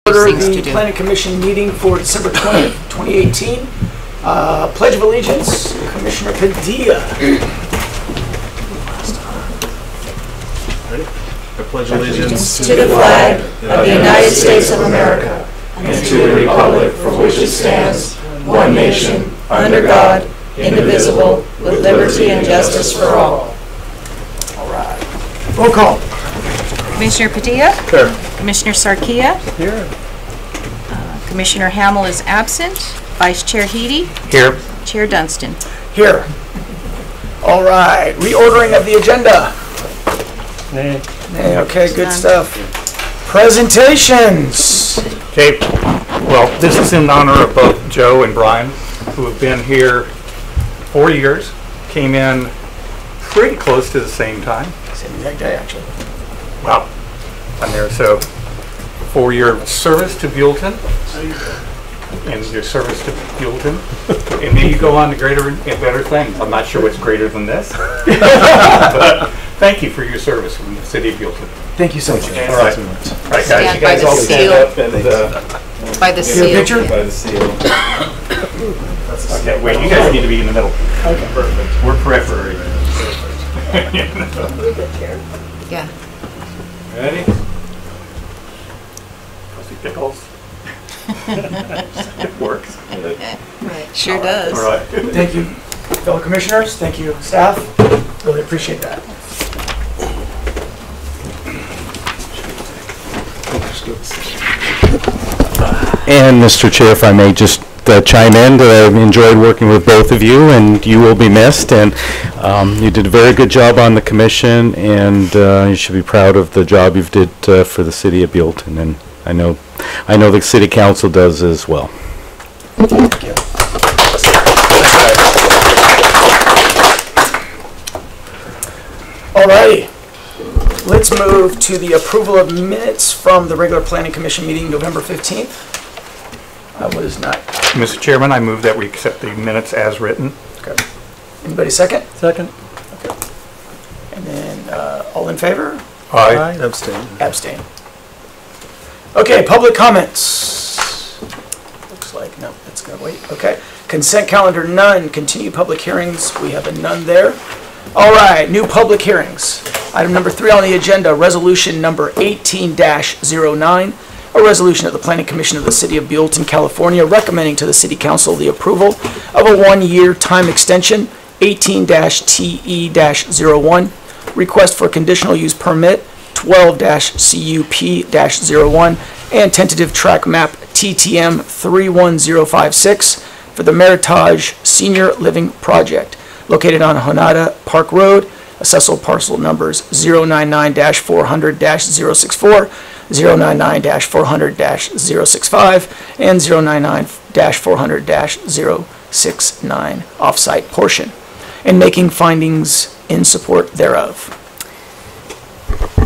Order the Planning Commission meeting for December 20th, 2018. Pledge of Allegiance, Commissioner Padilla. Ready? I pledge allegiance to the flag of the United States of America and to the republic for which it stands, one nation, under God, indivisible, with liberty and justice for all. All right. Roll call. Commissioner Padilla? Here. Commissioner Sarkia? Here. Commissioner Hamel is absent. Vice Chair Heedy? Here. Chair Dunstan? Here. All right. Reordering of the agenda. Nay. Nay, okay, good stuff. Presentations. Okay, well, this is in honor of both Joe and Brian, who have been here 4 years, came in pretty close to the same time. Same exact day, actually. Wow. I'm there, so for your service to Buellton and your service to Buellton, and then you go on to greater and better things. I'm not sure what's greater than this, but thank you for your service in the city of Buellton. Thank you so much. All right, all right, guys, Stand you guys by the all stand seal. up and By the Your seal. picture? By the seal. okay. Wait, you guys need to be in the middle. Okay. Perfect. We're periphery. Yeah. Ready? Pussy pickles. It works. Sure does. All right. Thank you, fellow commissioners. Thank you, staff. Really appreciate that. And Mr. Chair, if I may just chime in, that I enjoyed working with both of you, and you will be missed. And you did a very good job on the commission, and you should be proud of the job you've did for the city of Buellton. And I know the city council does as well. Thank you. All righty. Let's move to the approval of minutes from the regular Planning Commission meeting November 15th. I was not. Mr. Chairman, I move that we accept the minutes as written. Okay. Anybody second? Second. Okay. And then all in favor? Aye. Abstain. Abstain. Okay, public comments. Looks like, no, that's gonna wait. Okay. Consent calendar, none. Continue public hearings, we have a none there. All right, new public hearings. Item number 3 on the agenda, resolution number 18-09, a resolution of the Planning Commission of the City of Buellton, California, recommending to the City Council the approval of a 1-year time extension, 18-TE-01, request for conditional use permit, 12-CUP-01, and tentative track map TTM 31056 for the Meritage Senior Living Project, located on Honada Park Road, assessable parcel numbers 099-400-064, 099-400-065, and 099-400-069 off-site portion, and making findings in support thereof.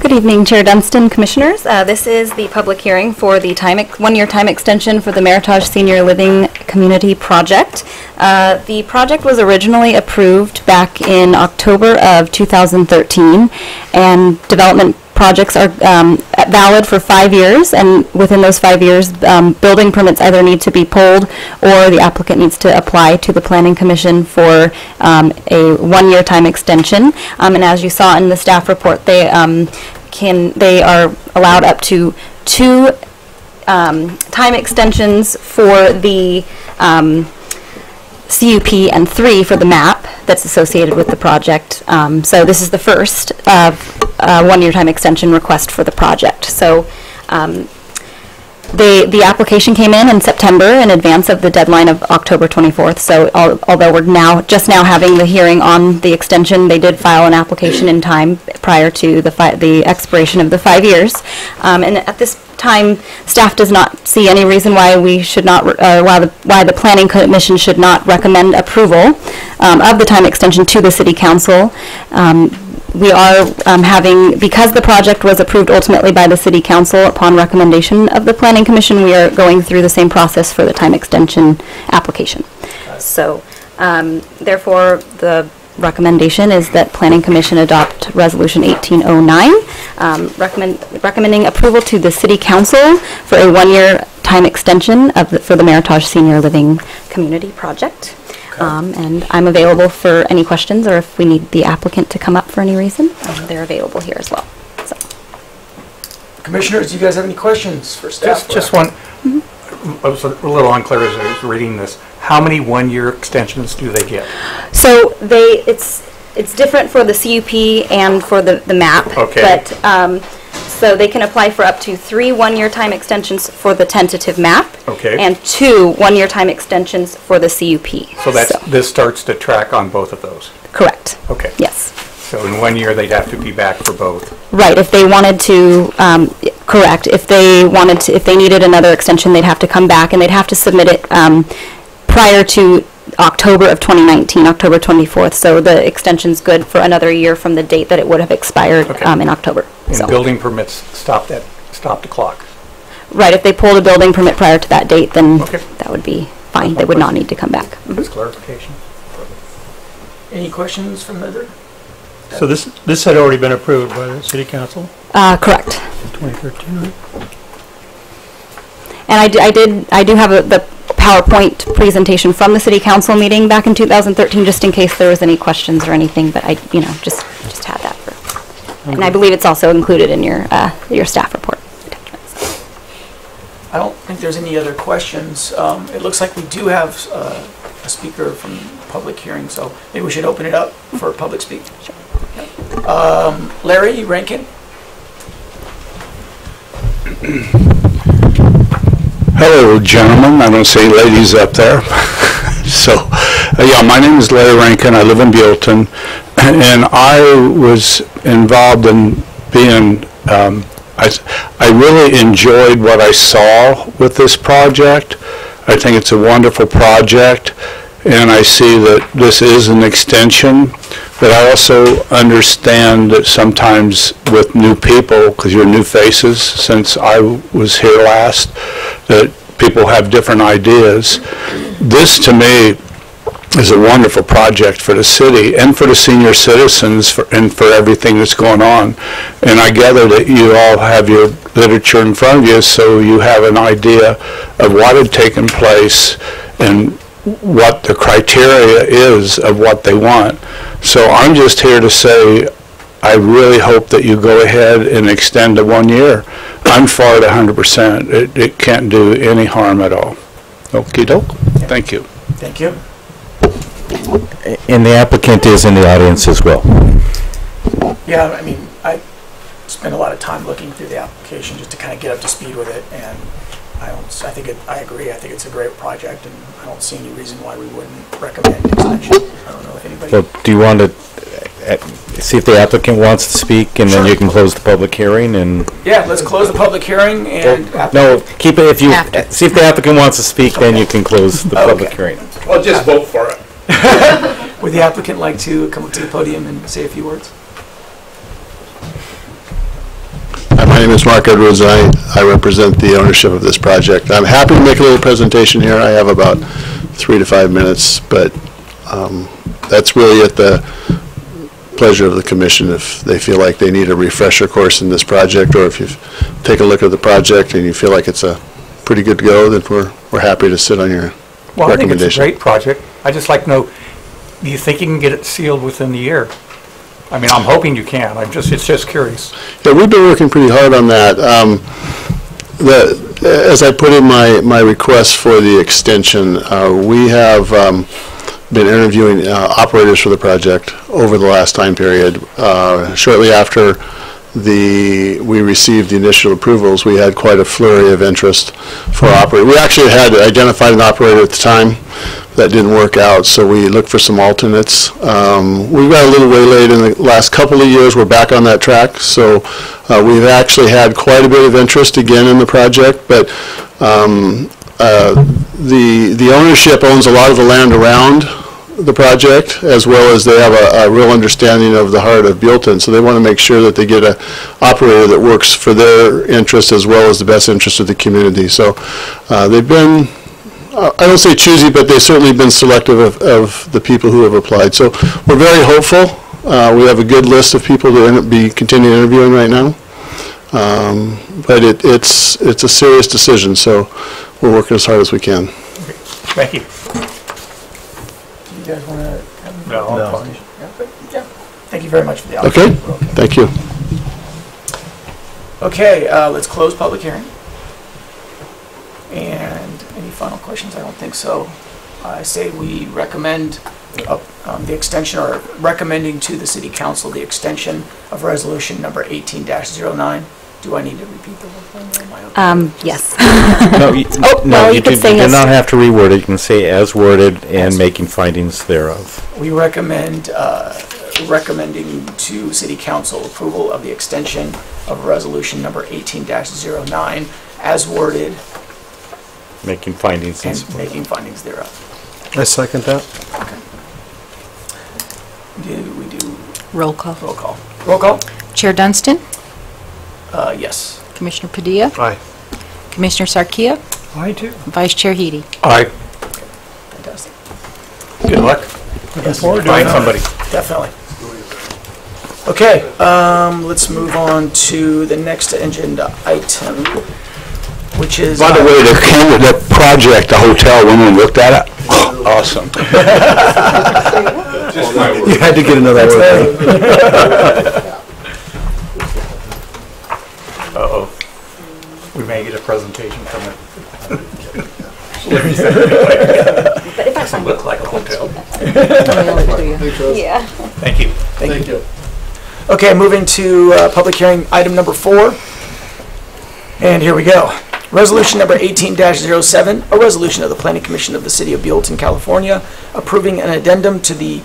Good evening, Chair Dunstan, Commissioners. This is the public hearing for the 1-year time extension for the Meritage Senior Living Community Project. The project was originally approved back in October of 2013, and development projects are valid for 5 years, and within those 5 years, building permits either need to be pulled or the applicant needs to apply to the Planning Commission for a 1-year time extension. And as you saw in the staff report, they are allowed up to 2 time extensions for the CUP and 3 for the MAP that's associated with the project. So this is the first 1-year time extension request for the project. So the application came in September in advance of the deadline of October 24th. So although we're just now having the hearing on the extension, they did file an application in time prior to the expiration of the 5 years. And at this time, staff does not see any reason why we should not, why the Planning Commission should not recommend approval of the time extension to the City Council. We are because the project was approved ultimately by the City Council upon recommendation of the Planning Commission, we are going through the same process for the time extension application. So, therefore, the recommendation is that Planning Commission adopt Resolution 1809 recommending approval to the City Council for a one-year time extension for the Meritage Senior Living Community Project. And I'm available for any questions, or if we need the applicant to come up for any reason, they're available here as well. So. Commissioners, do you guys have any questions for staff? Just one. I was a little unclear as I was reading this. How many one-year extensions do they get? So it's different for the CUP and for the MAP. Okay. But so they can apply for up to 3 one-year time extensions for the tentative MAP. Okay. And 2 one-year time extensions for the CUP. So this starts to track on both of those? Correct. Okay. Yes. So in 1 year, they'd have to be back for both? Right, if they wanted to, correct, if they needed another extension, they'd have to come back, and they'd have to submit it prior to October of 2019, October 24th, so the extension's good for another year from the date that it would have expired in October. And building permits stop the clock? Right, if they pulled a building permit prior to that date, then that would be fine, they would not need to come back. Just clarification. Any questions from the other? So this had already been approved by the City Council Correct. in 2013, right? And I do have the PowerPoint presentation from the City Council meeting back in 2013, just in case there was any questions or anything, but I, just had that. And I believe it's also included in your staff report. I don't think there's any other questions. It looks like we do have a speaker from public hearing, so maybe we should open it up for public speak. Sure. Larry Rankin. Hello, gentlemen. I don't see ladies up there. So, yeah, my name is Larry Rankin. I live in Buellton, and I was involved in being, I really enjoyed what I saw with this project. I think it's a wonderful project, and I see that this is an extension. But I also understand that sometimes with new people, because you're new faces since I was here last, that people have different ideas. This, to me, is a wonderful project for the city and for the senior citizens and for everything that's going on. And I gather that you all have your literature in front of you, so you have an idea of what had taken place and what the criteria is of what they want. So I'm just here to say I really hope that you go ahead and extend to 1 year. I'm for it 100%. It can't do any harm at all. Okie doke. Thank you. Thank you. And the applicant is in the audience as well. Yeah, I mean, I spent a lot of time looking through the application just to kind of get up to speed with it, and I agree. I think it's a great project, and I don't see any reason why we wouldn't recommend extension. I don't know if anybody. Well, do you want to see if the applicant wants to speak, and then you can close the public hearing? And yeah, let's close the public hearing and. No, keep it. If you After. see if the applicant wants to speak, then you can close the public hearing. Well, just vote for it. Would the applicant like to come up to the podium and say a few words? Hi, my name is Mark Edwards. I represent the ownership of this project. I'm happy to make a little presentation here. I have about 3 to 5 minutes, but that's really at the pleasure of the commission if they feel like they need a refresher course in this project, or if you take a look at the project and you feel like it's a pretty good go, then we're happy to sit on your Well, I think it's a recommendation. great project. I just like to know, do you think you can get it sealed within the year? I mean, I'm hoping you can. It's just curious. Yeah, we've been working pretty hard on that. As I put in my request for the extension, we have been interviewing operators for the project over the last time period. Shortly after we received the initial approvals, we had quite a flurry of interest for operators. We actually had identified an operator at the time that didn't work out, so we looked for some alternates. We got a little waylaid in the last couple of years. We're back on that track, so we've actually had quite a bit of interest again in the project, but the ownership owns a lot of the land around the project, as well as they have a real understanding of the heart of Buellton, so they want to make sure that they get an operator that works for their interest as well as the best interest of the community. So they've been, I don't say choosy, but they've certainly been selective of the people who have applied. So we're very hopeful. We have a good list of people to be continuing interviewing right now. But it's a serious decision, so we're working as hard as we can. Thank you. You guys want to? No, I'm fine. Yeah. Thank you very much for the Okay? opportunity. Thank you. Okay, let's close public hearing. And any final questions? I don't think so. I say we recommend the extension, or recommending to the City Council the extension of resolution number 18-09. Do I need to repeat the whole thing? Or am I okay? Yes. No, well, you do could say yes. not have to reword it. You can say as worded and making findings thereof. We recommend, recommending to City Council approval of the extension of resolution number 18-09 as worded Making findings and and support. making findings thereof. I second that. Okay. Do we do Roll call. roll call? Roll call? Chair Dunstan, Yes. Commissioner Padilla, Aye. Commissioner Sarkia, I do. Vice Chair Heady. Aye. Fantastic. Good luck. Looking forward to Find it. somebody. Definitely. Okay, let's move on to the next agenda item, which is... By the way, that project, the hotel, when we looked at it, awesome. You had to get another word. Uh-oh. We may get a presentation from it. But if I Doesn't look like a hotel. Yeah. Thank you. Thank you. Okay, moving to public hearing item number 4. And here we go. Resolution number 18-07, a resolution of the Planning Commission of the City of Buellton, California, approving an addendum to the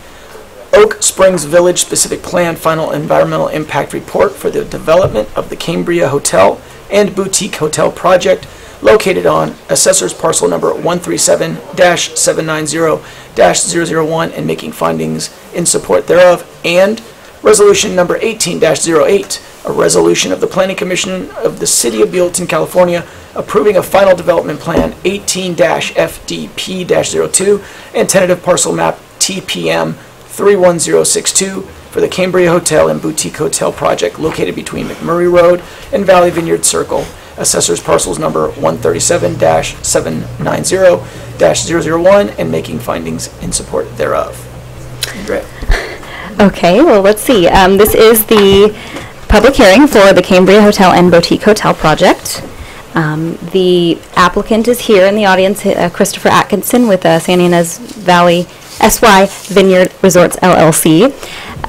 Oak Springs Village Specific Plan Final Environmental Impact Report for the development of the Cambria Hotel and Boutique Hotel project located on Assessor's Parcel number 137-790-001 and making findings in support thereof, and Resolution number 18-08, a resolution of the Planning Commission of the City of Buellton, California, approving a final development plan 18-FDP-02 and tentative parcel map TPM 31062 for the Cambria Hotel and Boutique Hotel project located between McMurray Road and Valley Vineyard Circle, Assessor's Parcels number 137-790-001, and making findings in support thereof. Andrea. Okay, well, let's see. This is the public hearing for the Cambria Hotel and Boutique Hotel project. The applicant is here in the audience, Christopher Atkinson with Santa Ynez Valley SY Vineyard Resorts LLC.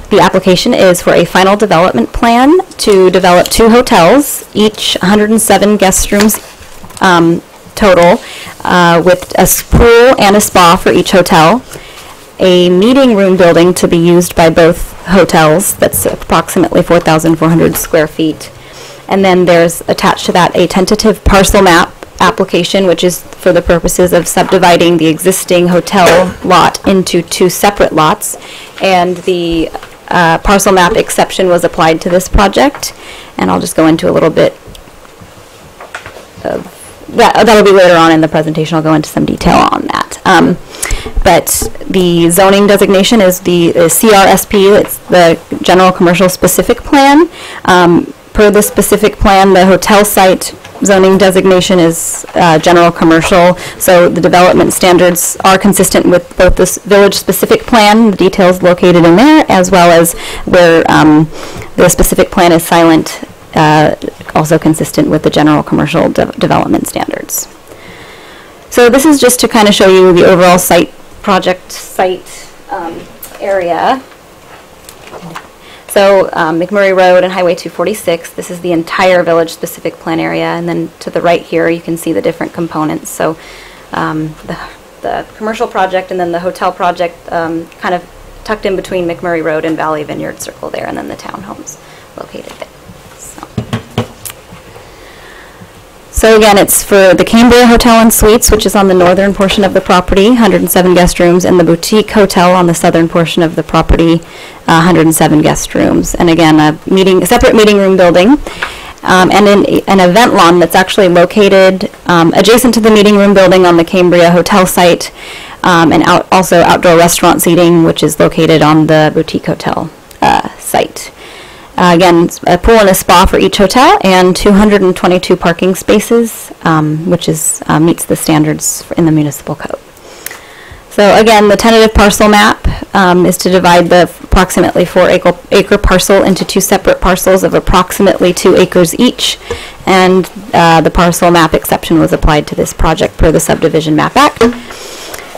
The application is for a final development plan to develop 2 hotels, each 107 guest rooms total, with a pool and a spa for each hotel. A meeting room building to be used by both hotels that's approximately 4,400 square feet. And then there's attached to that a tentative parcel map application, which is for the purposes of subdividing the existing hotel lot into 2 separate lots. And the parcel map exception was applied to this project. And I'll just go into a little bit of that'll be later on in the presentation. I'll go into some detail on that. But the zoning designation is the CRSP. It's the General Commercial Specific Plan. Per the specific plan, the hotel site zoning designation is general commercial. So the development standards are consistent with both this village specific plan, the details located in there, as well as where the specific plan is silent, also consistent with the general commercial development standards. So this is just to kind of show you the overall site area. So McMurray Road and Highway 246, this is the entire village specific plan area, and then to the right here you can see the different components. So the commercial project and then the hotel project kind of tucked in between McMurray Road and Valley Vineyard Circle there, and then the townhomes located there. So again, it's for the Cambria Hotel and Suites, which is on the northern portion of the property, 107 guest rooms, and the Boutique Hotel on the southern portion of the property, 107 guest rooms. And again, a separate meeting room building, and an event lawn that's actually located adjacent to the meeting room building on the Cambria Hotel site, and also outdoor restaurant seating, which is located on the Boutique Hotel site. Again, a pool and a spa for each hotel, and 222 parking spaces, which is meets the standards in the municipal code. So again, the tentative parcel map is to divide the approximately 4-acre parcel into 2 separate parcels of approximately 2 acres each, and the parcel map exception was applied to this project per the Subdivision Map Act.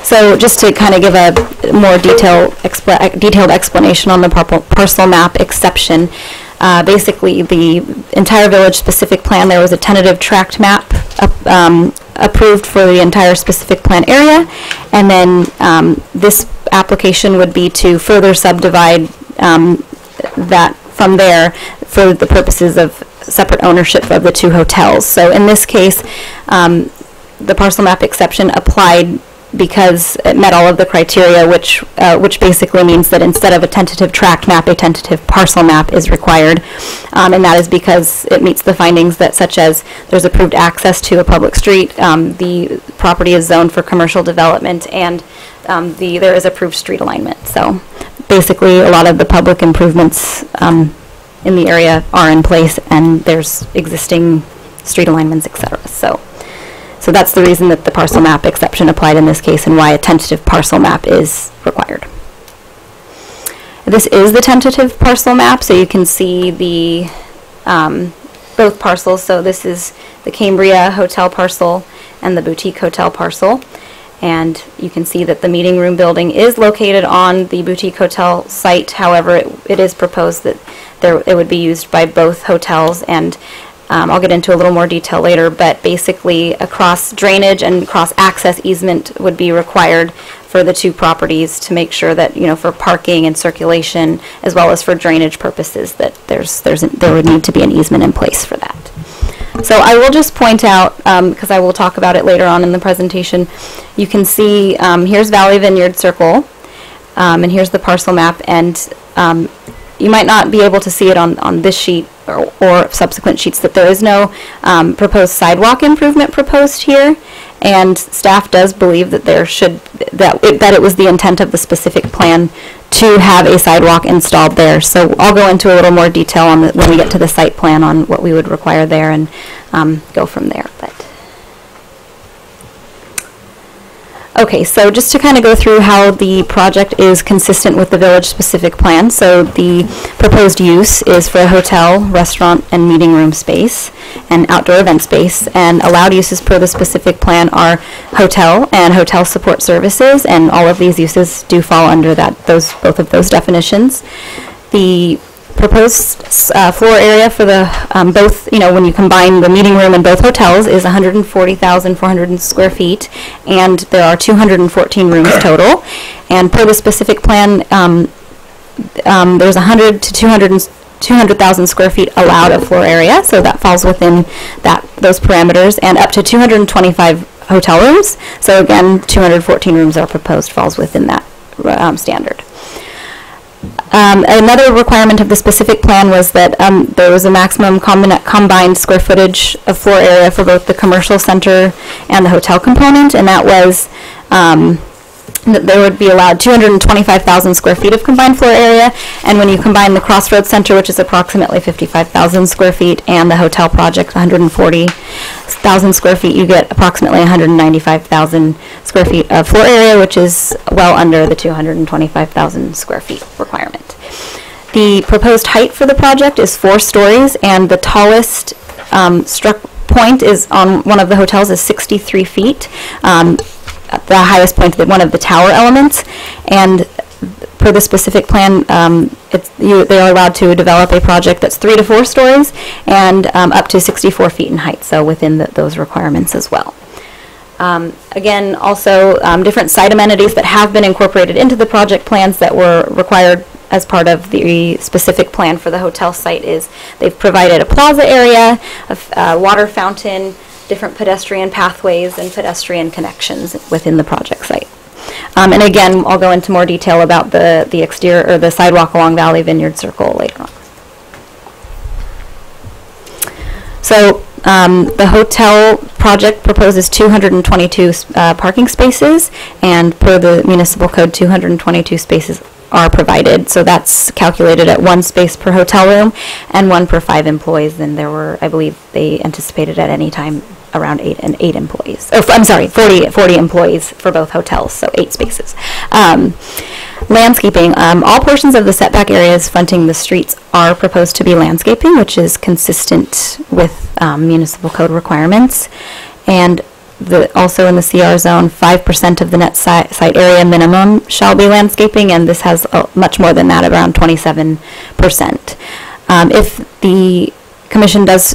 So just to kind of give a more detailed explanation on the parcel map exception, basically the entire village specific plan, there was a tentative tract map approved for the entire specific plan area, and then this application would be to further subdivide that from there for the purposes of separate ownership of the 2 hotels. So in this case, the parcel map exception applied because it met all of the criteria, which basically means that instead of a tentative tract map, a tentative parcel map is required, and that is because it meets the findings that, such as there's approved access to a public street, the property is zoned for commercial development, and there is approved street alignment. So basically, a lot of the public improvements in the area are in place, and there's existing street alignments, etc. So that's the reason that the parcel map exception applied in this case, and why a tentative parcel map is required. This is the tentative parcel map, so you can see the both parcels. So this is the Cambria Hotel parcel and the Boutique Hotel parcel. And you can see that the meeting room building is located on the Boutique Hotel site. However, it is proposed that it would be used by both hotels, and I'll get into a little more detail later, but basically a cross drainage and cross access easement would be required for the 2 properties to make sure that, for parking and circulation, as well as for drainage purposes, that there would need to be an easement in place for that. So I will just point out, because I will talk about it later on in the presentation, you can see here's Valley Vineyard Circle, and here's the parcel map, and you might not be able to see it on this sheet or subsequent sheets, that there is no proposed sidewalk improvement proposed here, and staff does believe that that it was the intent of the specific plan to have a sidewalk installed there. So I'll go into a little more detail on when we get to the site plan on what we would require there, and go from there. Okay, so just to kind of go through how the project is consistent with the village-specific plan. So the proposed use is for a hotel, restaurant, and meeting room space, and outdoor event space. And allowed uses per the specific plan are hotel and hotel support services, and all of these uses do fall under both of those definitions. The proposed floor area for the both, when you combine the meeting room and both hotels, is 140,400 square feet, and there are 214 rooms total. And per the specific plan, there's 100 to 200,000 square feet allowed of floor area, so that falls within those parameters, and up to 225 hotel rooms. So again, 214 rooms are proposed, falls within that standard. Another requirement of the specific plan was that there was a maximum combined square footage of floor area for both the commercial center and the hotel component, and that was that there would be allowed 225,000 square feet of combined floor area, and when you combine the Crossroads Center, which is approximately 55,000 square feet, and the hotel project, 140,000 square feet, you get approximately 195,000 square feet of floor area, which is well under the 225,000 square feet requirement. The proposed height for the project is 4 stories, and the tallest struck point is on one of the hotels is 63 feet. The highest point of one of the tower elements, and per the specific plan, they are allowed to develop a project that's 3 to 4 stories and up to 64 feet in height, so within those requirements as well. Again, also different site amenities that have been incorporated into the project plans that were required as part of the specific plan for the hotel site is they've provided a plaza area, a water fountain, different pedestrian pathways, and pedestrian connections within the project site. And again, I'll go into more detail about the exterior or the sidewalk along Valley Vineyard Circle later on. So the hotel project proposes 222 parking spaces, and per the municipal code, 222 spaces are provided. So that's calculated at 1 space per hotel room and 1 per 5 employees. And there were, I believe, they anticipated at any time around 8 employees. Oh, I'm sorry, 40 employees for both hotels, so 8 spaces. Landscaping. All portions of the setback areas fronting the streets are proposed to be landscaping, which is consistent with municipal code requirements. And also in the CR zone, 5% of the net site area minimum shall be landscaping, and this has much more than that, around 27%. If the commission does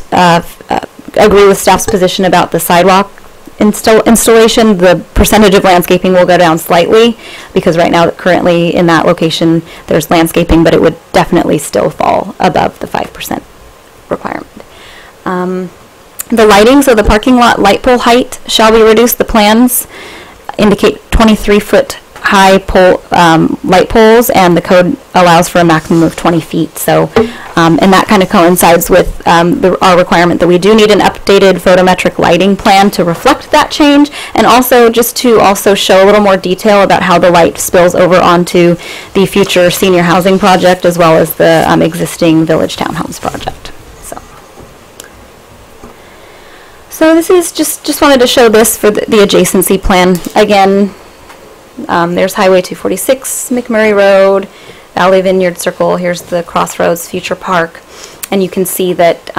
agree with staff's position about the sidewalk installation, the percentage of landscaping will go down slightly, because right now, currently in that location, there's landscaping, but it would definitely still fall above the 5% requirement. The lighting, so the parking lot light pole height shall be reduced. The plans indicate 23-foot high pole, light poles, and the code allows for a maximum of 20 feet. So, and that kind of coincides with our requirement that we do need an updated photometric lighting plan to reflect that change, and also just to also show a little more detail about how the light spills over onto the future senior housing project, as well as the existing village townhomes project. So this is just wanted to show this for the adjacency plan. Again, there's Highway 246, McMurray Road, Valley Vineyard Circle. Here's the Crossroads Future Park. And you can see that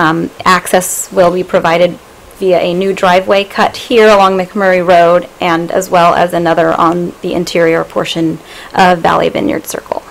access will be provided via a new driveway cut here along McMurray Road, and as well as another on the interior portion of Valley Vineyard Circle.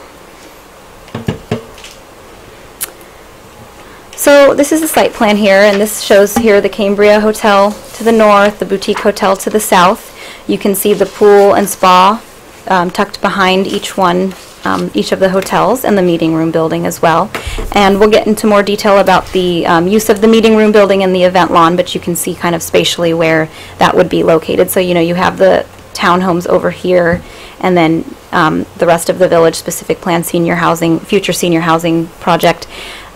So this is the site plan here, and this shows here the Cambria Hotel to the north, the Boutique Hotel to the south. You can see the pool and spa tucked behind each of the hotels, and the meeting room building as well. And we'll get into more detail about the use of the meeting room building and the event lawn, but you can see kind of spatially where that would be located. So, you know, you have the townhomes over here, and then the rest of the village specific plan senior housing, future senior housing project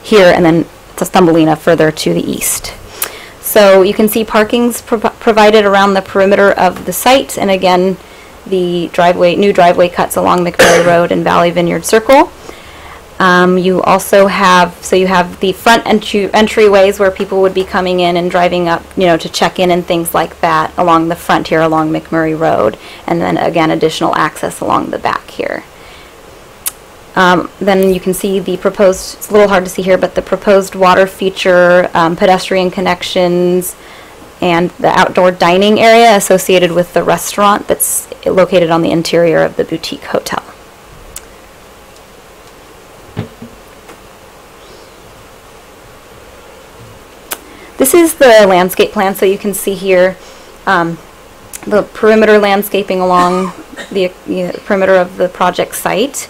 here, and then Thumbelina further to the east. So you can see parking's provided around the perimeter of the site, and again, the new driveway cuts along McMurray Road and Valley Vineyard Circle. You also have, you have the front entryways where people would be coming in and driving up, you know, to check in and things like that along the front here along McMurray Road, and then again additional access along the back here. Then you can see the proposed, it's a little hard to see here, but the proposed water feature, pedestrian connections, and the outdoor dining area associated with the restaurant that's located on the interior of the Boutique Hotel. This is the landscape plan, so you can see here the perimeter landscaping along the perimeter of the project site.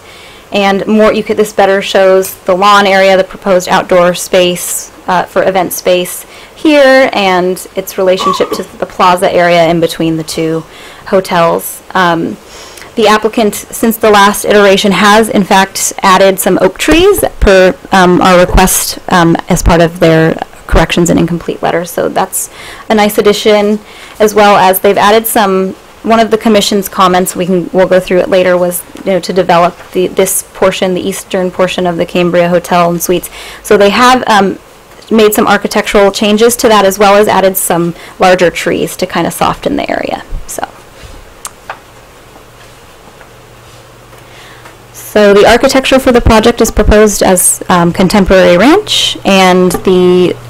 And more, this better shows the lawn area, the proposed outdoor space for event space here, and its relationship to the plaza area in between the two hotels. The applicant, since the last iteration, has in fact added some oak trees per our request as part of their corrections and incomplete letters. So that's a nice addition, as well as they've added some. One of the commission's comments, we'll go through it later, was to develop this portion, the eastern portion of the Cambria Hotel and Suites. So they have made some architectural changes to that, as well as added some larger trees to kind of soften the area. So the architecture for the project is proposed as contemporary ranch, and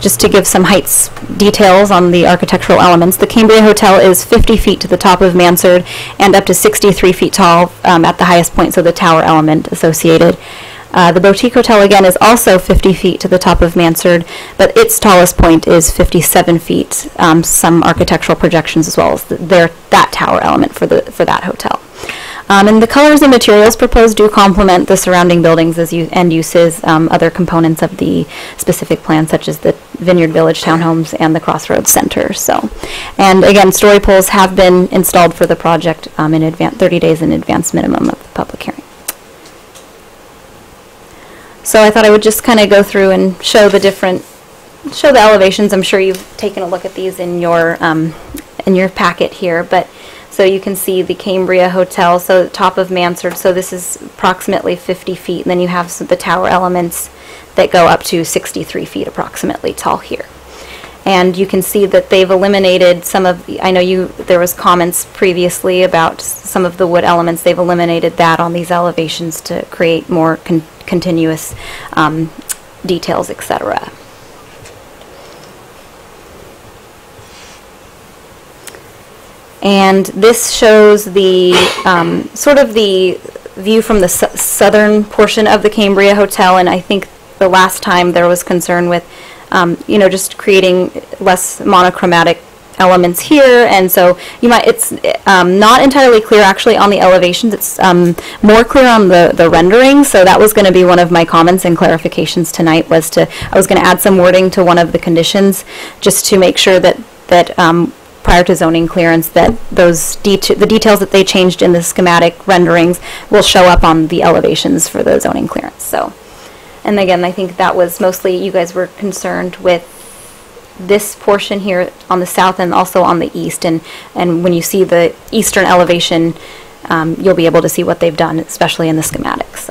just to give some heights details on the architectural elements, the Cambria Hotel is 50 feet to the top of mansard and up to 63 feet tall at the highest point, so the tower element associated. The Boutique Hotel, again, is also 50 feet to the top of mansard, but its tallest point is 57 feet, some architectural projections as well as that tower element for that hotel. And the colors and materials proposed do complement the surrounding buildings and uses, other components of the specific plan, such as the Vineyard Village townhomes and the Crossroads Center. So, and again, story poles have been installed for the project in advance, 30 days in advance minimum of the public hearing. So I thought I would just kind of go through and show the elevations. I'm sure you've taken a look at these in your packet here, but So you can see the Cambria Hotel, so top of Mansard, so this is approximately 50 feet. And then you have the tower elements that go up to 63 feet approximately tall here. And you can see that they've eliminated some of the, I know there was comments previously about some of the wood elements. They've eliminated that on these elevations to create more continuous details, etc. And this shows the sort of the view from the southern portion of the Cambria Hotel. And I think the last time there was concern with just creating less monochromatic elements here, and so it's not entirely clear actually on the elevations. It's more clear on the rendering. So that was going to be one of my comments and clarifications tonight. I was going to add some wording to one of the conditions just to make sure that prior to zoning clearance, that the details that they changed in the schematic renderings will show up on the elevations for the zoning clearance. So. And again, I think that was mostly, you guys were concerned with this portion here on the south and also on the east. And when you see the eastern elevation, you'll be able to see what they've done, especially in the schematics.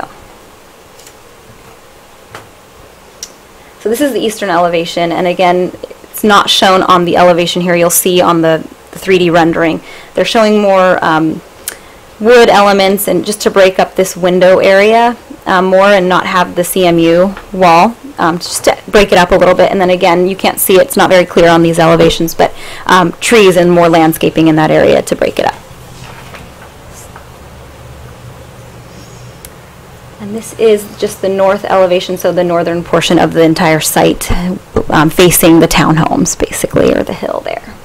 So this is the eastern elevation. And again, it's not shown on the elevation here. You'll see on the 3D rendering. They're showing more wood elements, and just to break up this window area more and not have the CMU wall, just to break it up a little bit. And then again, you can't see it, it's not very clear on these elevations, but trees and more landscaping in that area to break it up. And this is just the north elevation, so the northern portion of the entire site, facing the townhomes basically, or the hill there.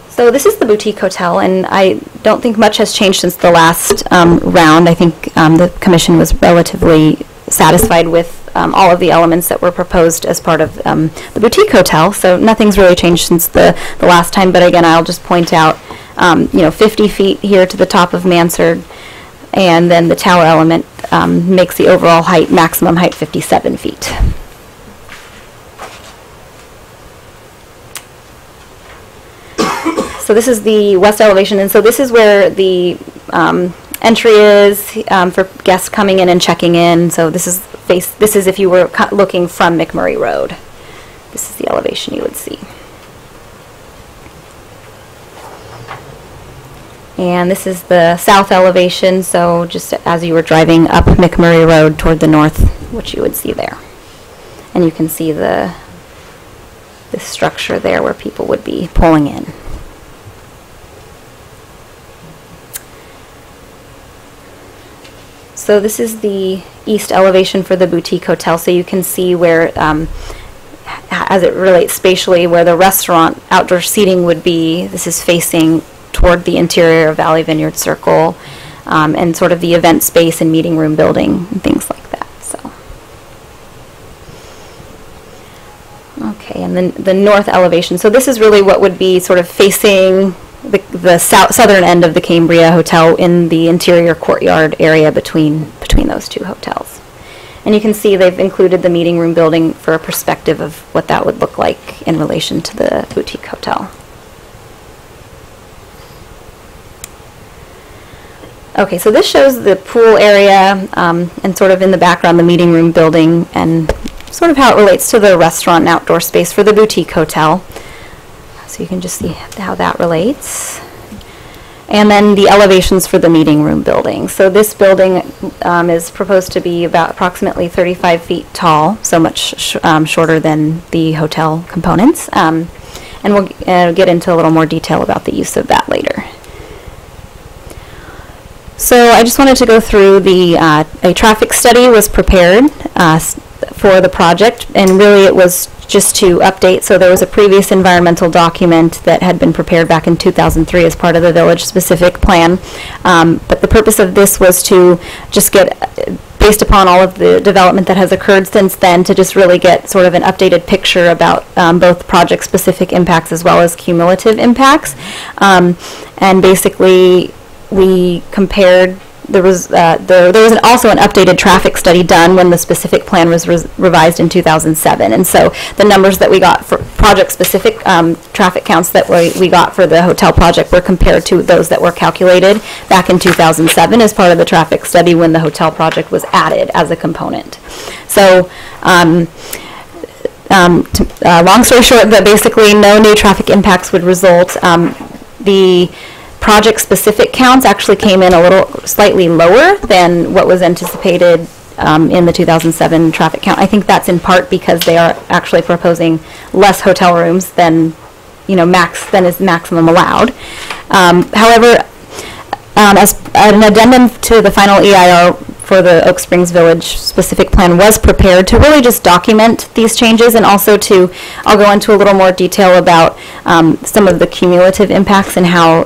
So this is the boutique hotel, and I don't think much has changed since the last round. I think the commission was relatively satisfied with all of the elements that were proposed as part of the boutique hotel. So nothing's really changed since the last time. But again, I'll just point out, 50 feet here to the top of Mansard, and then the tower element makes the overall height, maximum height, 57 feet. So this is the west elevation, and so this is where the entry is for guests coming in and checking in. So this is if you were looking from McMurray Road. This is the elevation you would see. And this is the south elevation, so just as you were driving up McMurray Road toward the north, which you would see there. And you can see this structure there where people would be pulling in. So this is the east elevation for the boutique hotel, so you can see where, as it relates spatially, where the restaurant outdoor seating would be. This is facing toward the interior of Valley Vineyard Circle, and sort of the event space and meeting room building and things like that. So, okay, and then the north elevation. So this is really what would be sort of facing the southern end of the Cambria Hotel in the interior courtyard area between those two hotels. And you can see they've included the meeting room building for a perspective of what that would look like in relation to the boutique hotel. Okay, so this shows the pool area and sort of in the background the meeting room building and sort of how it relates to the restaurant and outdoor space for the boutique hotel. So you can just see how that relates. And then the elevations for the meeting room building. So this building is proposed to be about approximately 35 feet tall, so much shorter than the hotel components. And we'll get into a little more detail about the use of that later. So I just wanted to go through a traffic study was prepared for the project, and really it was just to update. So there was a previous environmental document that had been prepared back in 2003 as part of the village-specific plan. But the purpose of this was to just get, based upon all of the development that has occurred since then, to just really get sort of an updated picture about both project-specific impacts as well as cumulative impacts. And basically, we compared there was also an updated traffic study done when the specific plan was revised in 2007. And so the numbers that we got for project-specific traffic counts that we got for the hotel project were compared to those that were calculated back in 2007 as part of the traffic study when the hotel project was added as a component. So long story short, that basically no new traffic impacts would result. The project-specific counts actually came in a little slightly lower than what was anticipated in the 2007 traffic count. I think that's in part because they are actually proposing less hotel rooms than, than is maximum allowed. However, as an addendum to the final EIR for the Oak Springs Village specific plan was prepared to really just document these changes, and also I'll go into a little more detail about some of the cumulative impacts and how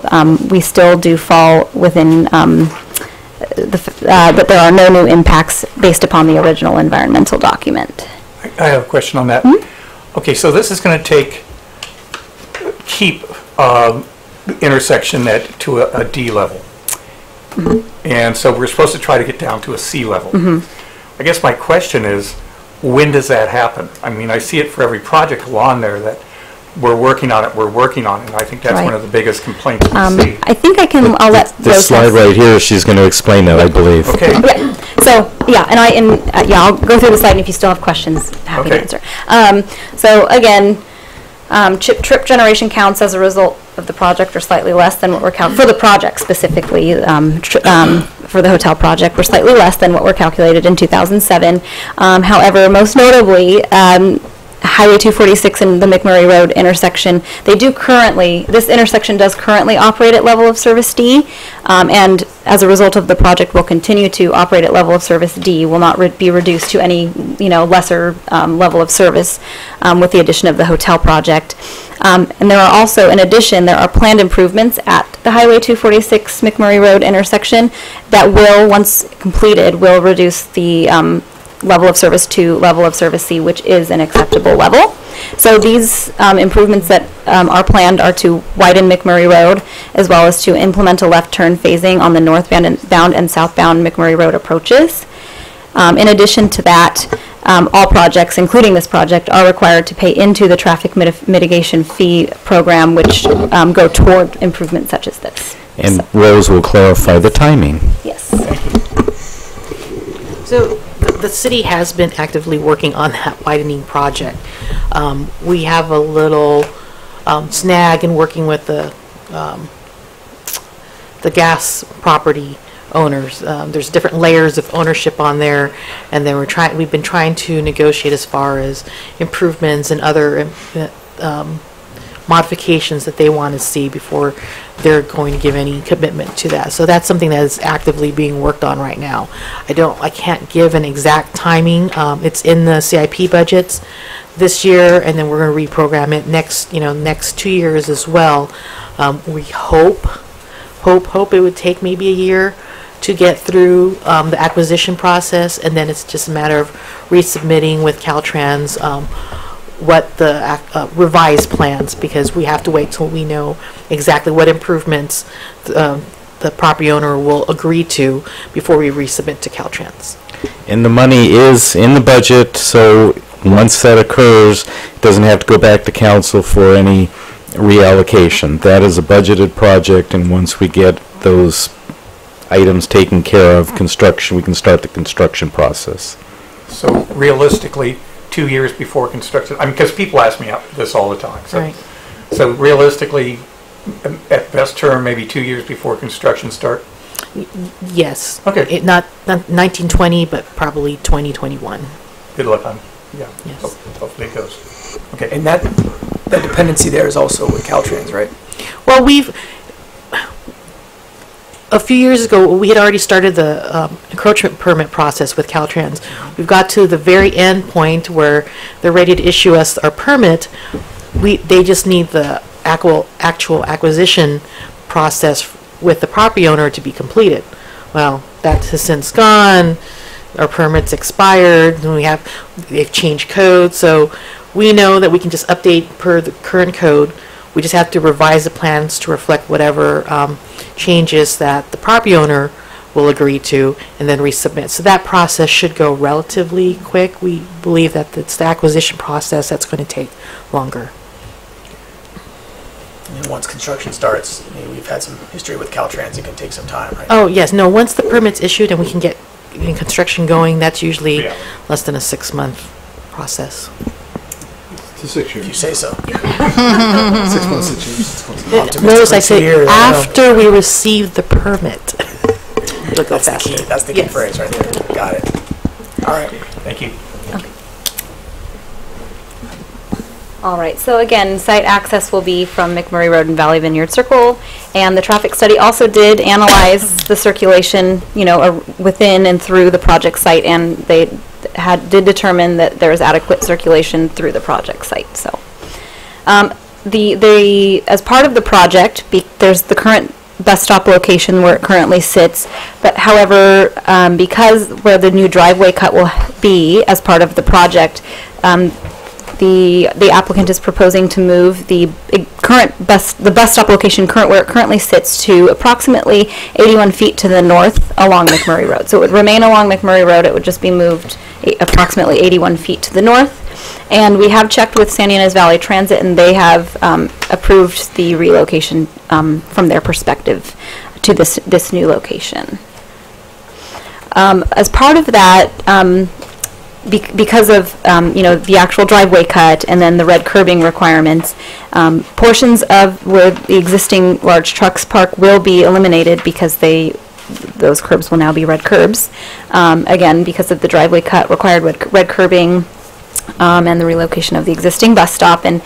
we still do fall within that there are no new impacts based upon the original environmental document. I have a question on that. Okay, so this is going to keep the intersection to a D level. And so we're supposed to try to get down to a C level. I guess my question is, when does that happen? I mean, I see it for every project along there that we're working on it. And I think that's one of the biggest complaints we see. I think I'll let this slide right here, she's going to explain that, I believe. Okay. Yeah. So, I'll go through the slide, and if you still have questions, happy to answer. So again, trip generation counts as a result of the project are slightly less than what we're for the project specifically. For the hotel project, were slightly less than what were calculated in 2007. However, most notably, Highway 246 and the McMurray Road intersection, this intersection does currently operate at level of service D, and as a result of the project will continue to operate at level of service D, will not be reduced to any lesser level of service with the addition of the hotel project. And there are also, in addition, there are planned improvements at the Highway 246 McMurray Road intersection that will, once completed, will reduce the level of service to level of service C, which is an acceptable level. So these improvements that are planned are to widen McMurray Road, as well as to implement a left turn phasing on the northbound and southbound McMurray Road approaches. In addition to that, all projects, including this project, are required to pay into the traffic mitigation fee program, which go toward improvements such as this. And Rose will clarify the timing. Yes. So the city has been actively working on that widening project. We have a little snag in working with the gas property owners. There's different layers of ownership on there, and then we've been trying to negotiate as far as improvements and other modifications that they want to see before they're going to give any commitment to that. So that's something that is actively being worked on right now. I can't give an exact timing. It's in the CIP budgets this year, and then we're going to reprogram it next 2 years as well. We hope it would take maybe a year to get through the acquisition process, and then it's just a matter of resubmitting with Caltrans what the revised plans, because we have to wait till we know exactly what improvements the property owner will agree to before we resubmit to Caltrans. And the money is in the budget, so once that occurs, it doesn't have to go back to council for any reallocation. That is a budgeted project, and once we get those items taken care of, we can start the construction process. So realistically, 2 years before construction, because people ask me this all the time. So, Right. So realistically, at best term, maybe 2 years before construction start? Yes. Okay. Not 1920, but probably 2021. Good luck on, yeah. Yes. Hopefully it goes. Okay. And that dependency there is also with Caltrans, right? Well, a few years ago, we had already started the encroachment permit process with Caltrans. We've got to the very end point where they're ready to issue us our permit. They just need the actual acquisition process with the property owner to be completed. Well, that has since gone. Our permit's expired, and they've changed code, so we know that we can just update per the current code. We just have to revise the plans to reflect whatever changes that the property owner will agree to, and then resubmit. So that process should go relatively quick. We believe that it's the acquisition process that's going to take longer. And once construction starts, I mean, we've had some history with Caltrans, it can take some time, right? Oh, yes, no, once the permit's issued and we can get construction going, that's usually Yeah. less than a 6-month process. It's a 6 If years. you say so. 6 months, 6 years. Optimistic Notice I with say years, I know. after we receive the permit. It'll go That's the faster. key, that's the key Yes. phrase right there. Got it. All right. Thank you. All right, so again, site access will be from McMurray Road and Valley Vineyard Circle, and the traffic study also did analyze the circulation, within and through the project site, and they did determine that there is adequate circulation through the project site, so. As part of the project, there's the current bus stop location where it currently sits, but however, because where the new driveway cut will be as part of the project, the applicant is proposing to move the bus stop location where it currently sits to approximately 81 feet to the north along McMurray Road. So it would remain along McMurray Road, it would just be moved approximately 81 feet to the north. And we have checked with San Ynez Valley Transit, and they have approved the relocation from their perspective to this new location. As part of that, because of the actual driveway cut and then the red curbing requirements, portions of where the existing large trucks park will be eliminated because those curbs will now be red curbs. Again, because of the driveway cut required red curbing and the relocation of the existing bus stop, and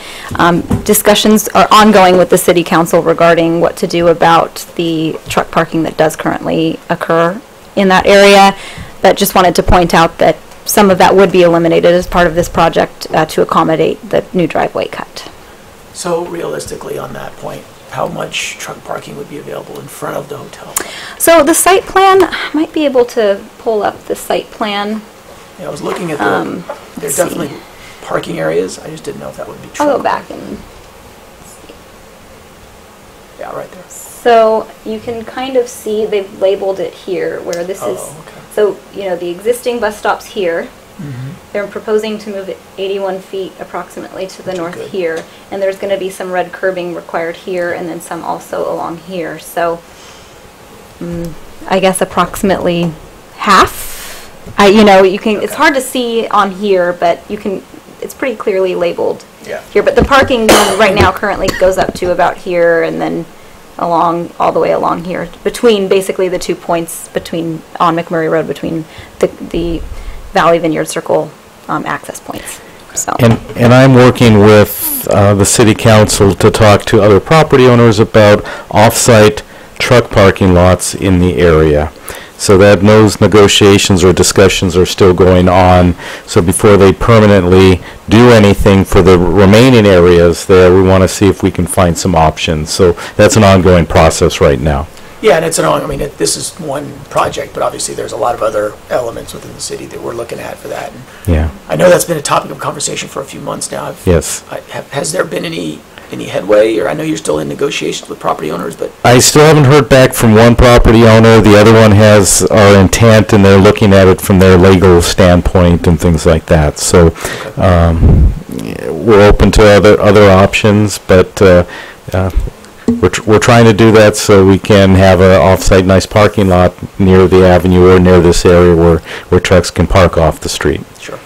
discussions are ongoing with the city council regarding what to do about the truck parking that does currently occur in that area. But just wanted to point out that some of that would be eliminated as part of this project to accommodate the new driveway cut. So realistically, on that point, how much truck parking would be available in front of the hotel? So the site plan, I might be able to pull up the site plan. Yeah, I was looking at there's let's definitely see. parking areas. I just didn't know if that would be true. I'll go back and Yeah, right there. so you can kind of see they've labeled it here where this is. Okay. So the existing bus stop's here. Mm-hmm. They're proposing to move it 81 feet approximately to the north Good. here, and there's going to be some red curbing required here, and then some also along here. So, I guess approximately half. You can. It's hard to see on here, but you can. It's pretty clearly labeled Yeah. here. But the parking right now currently goes up to about here, and then all the way along here, between basically the 2 points on McMurray Road between the Valley Vineyard Circle access points. So. And I'm working with the city council to talk to other property owners about off-site truck parking lots in the area. So that those negotiations or discussions are still going on. So before they permanently do anything for the remaining areas there, we want to see if we can find some options. So that's an ongoing process right now. Yeah, and it's this is one project, but obviously there's a lot of other elements within the city that we're looking at for that. And Yeah. I know that's been a topic of conversation for a few months now. Yes. Has there been any headway, or I know you're still in negotiations with property owners, but I still haven't heard back from one property owner. The other one has our intent, and they're looking at it from their legal standpoint and things like that. So we're open to other options, but we're trying to do that so we can have an off-site nice parking lot near the avenue or near this area where trucks can park off the street. sure.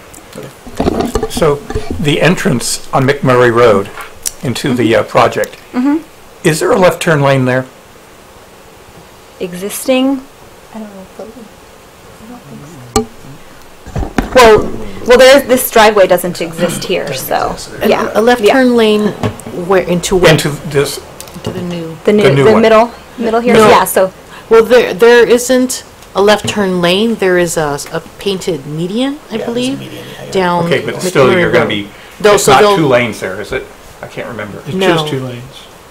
So the entrance on McMurray Road into the project, is there a left turn lane there? Existing? I don't know. Well, this driveway doesn't exist here, so yeah. A left turn lane where? Into this, To the new. The new one. middle here. No. Yeah. So Well, there isn't a left turn lane. There is a painted median, I Yeah, believe, there's a median, yeah. down. okay, but still McMurray you're going to Road. be, They'll- it's so not they'll- 2 lanes there, is it? I can't remember. It's No. just 2 lanes.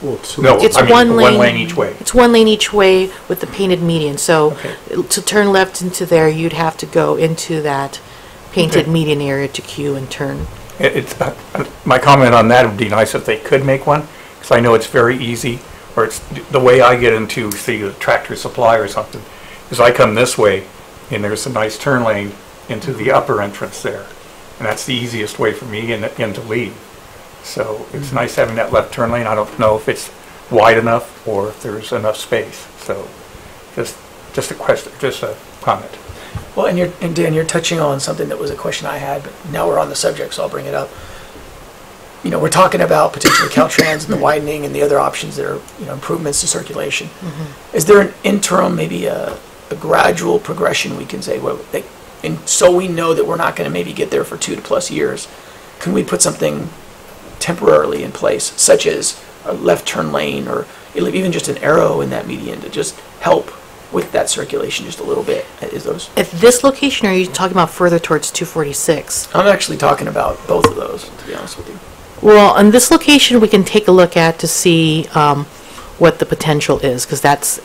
Well, two- No, It's I mean, one one lane. lane each way. It's one lane each way with the painted median. So Okay. to turn left into there, you'd have to go into that painted Okay. median area to queue and turn. My comment on that would be nice if they could make one, because I know it's very easy, or it's the way I get into, say, the Tractor Supply or something, is I come this way, and there's a nice turn lane into the upper entrance there. And that's the easiest way for me in to leave. So it's nice having that left turn lane. I don't know if it's wide enough or if there's enough space. So just a question, just a comment. Well, and Dan, you're touching on something that was a question I had, but now we're on the subject, so I'll bring it up. You know, we're talking about potentially Caltrans and the widening and the other options that are, you know, improvements to circulation. Mm-hmm. Is there an interim, maybe a gradual progression we can say, well, and so we know that we're not going to maybe get there for 2+ years? Can we put something temporarily in place, such as a left turn lane or even just an arrow in that median to just help with that circulation just a little bit? Is those At this location, or are you talking about further towards 246? I'm actually talking about both of those, to be honest with you. Well, on this location, we can take a look at to see what the potential is, because that's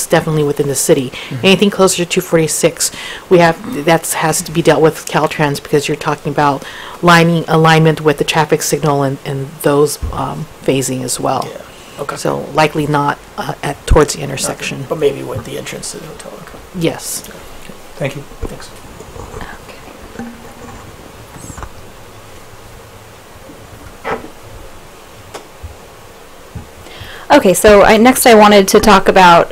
definitely within the city. Mm-hmm. Anything closer to 246, that has to be dealt with Caltrans, because you're talking about alignment with the traffic signal and those phasing as well. Yeah. Okay. So likely not towards the intersection. But maybe with the entrance to the hotel. Okay. Yes. Okay. Thank you. Thanks. Okay, so next I wanted to talk about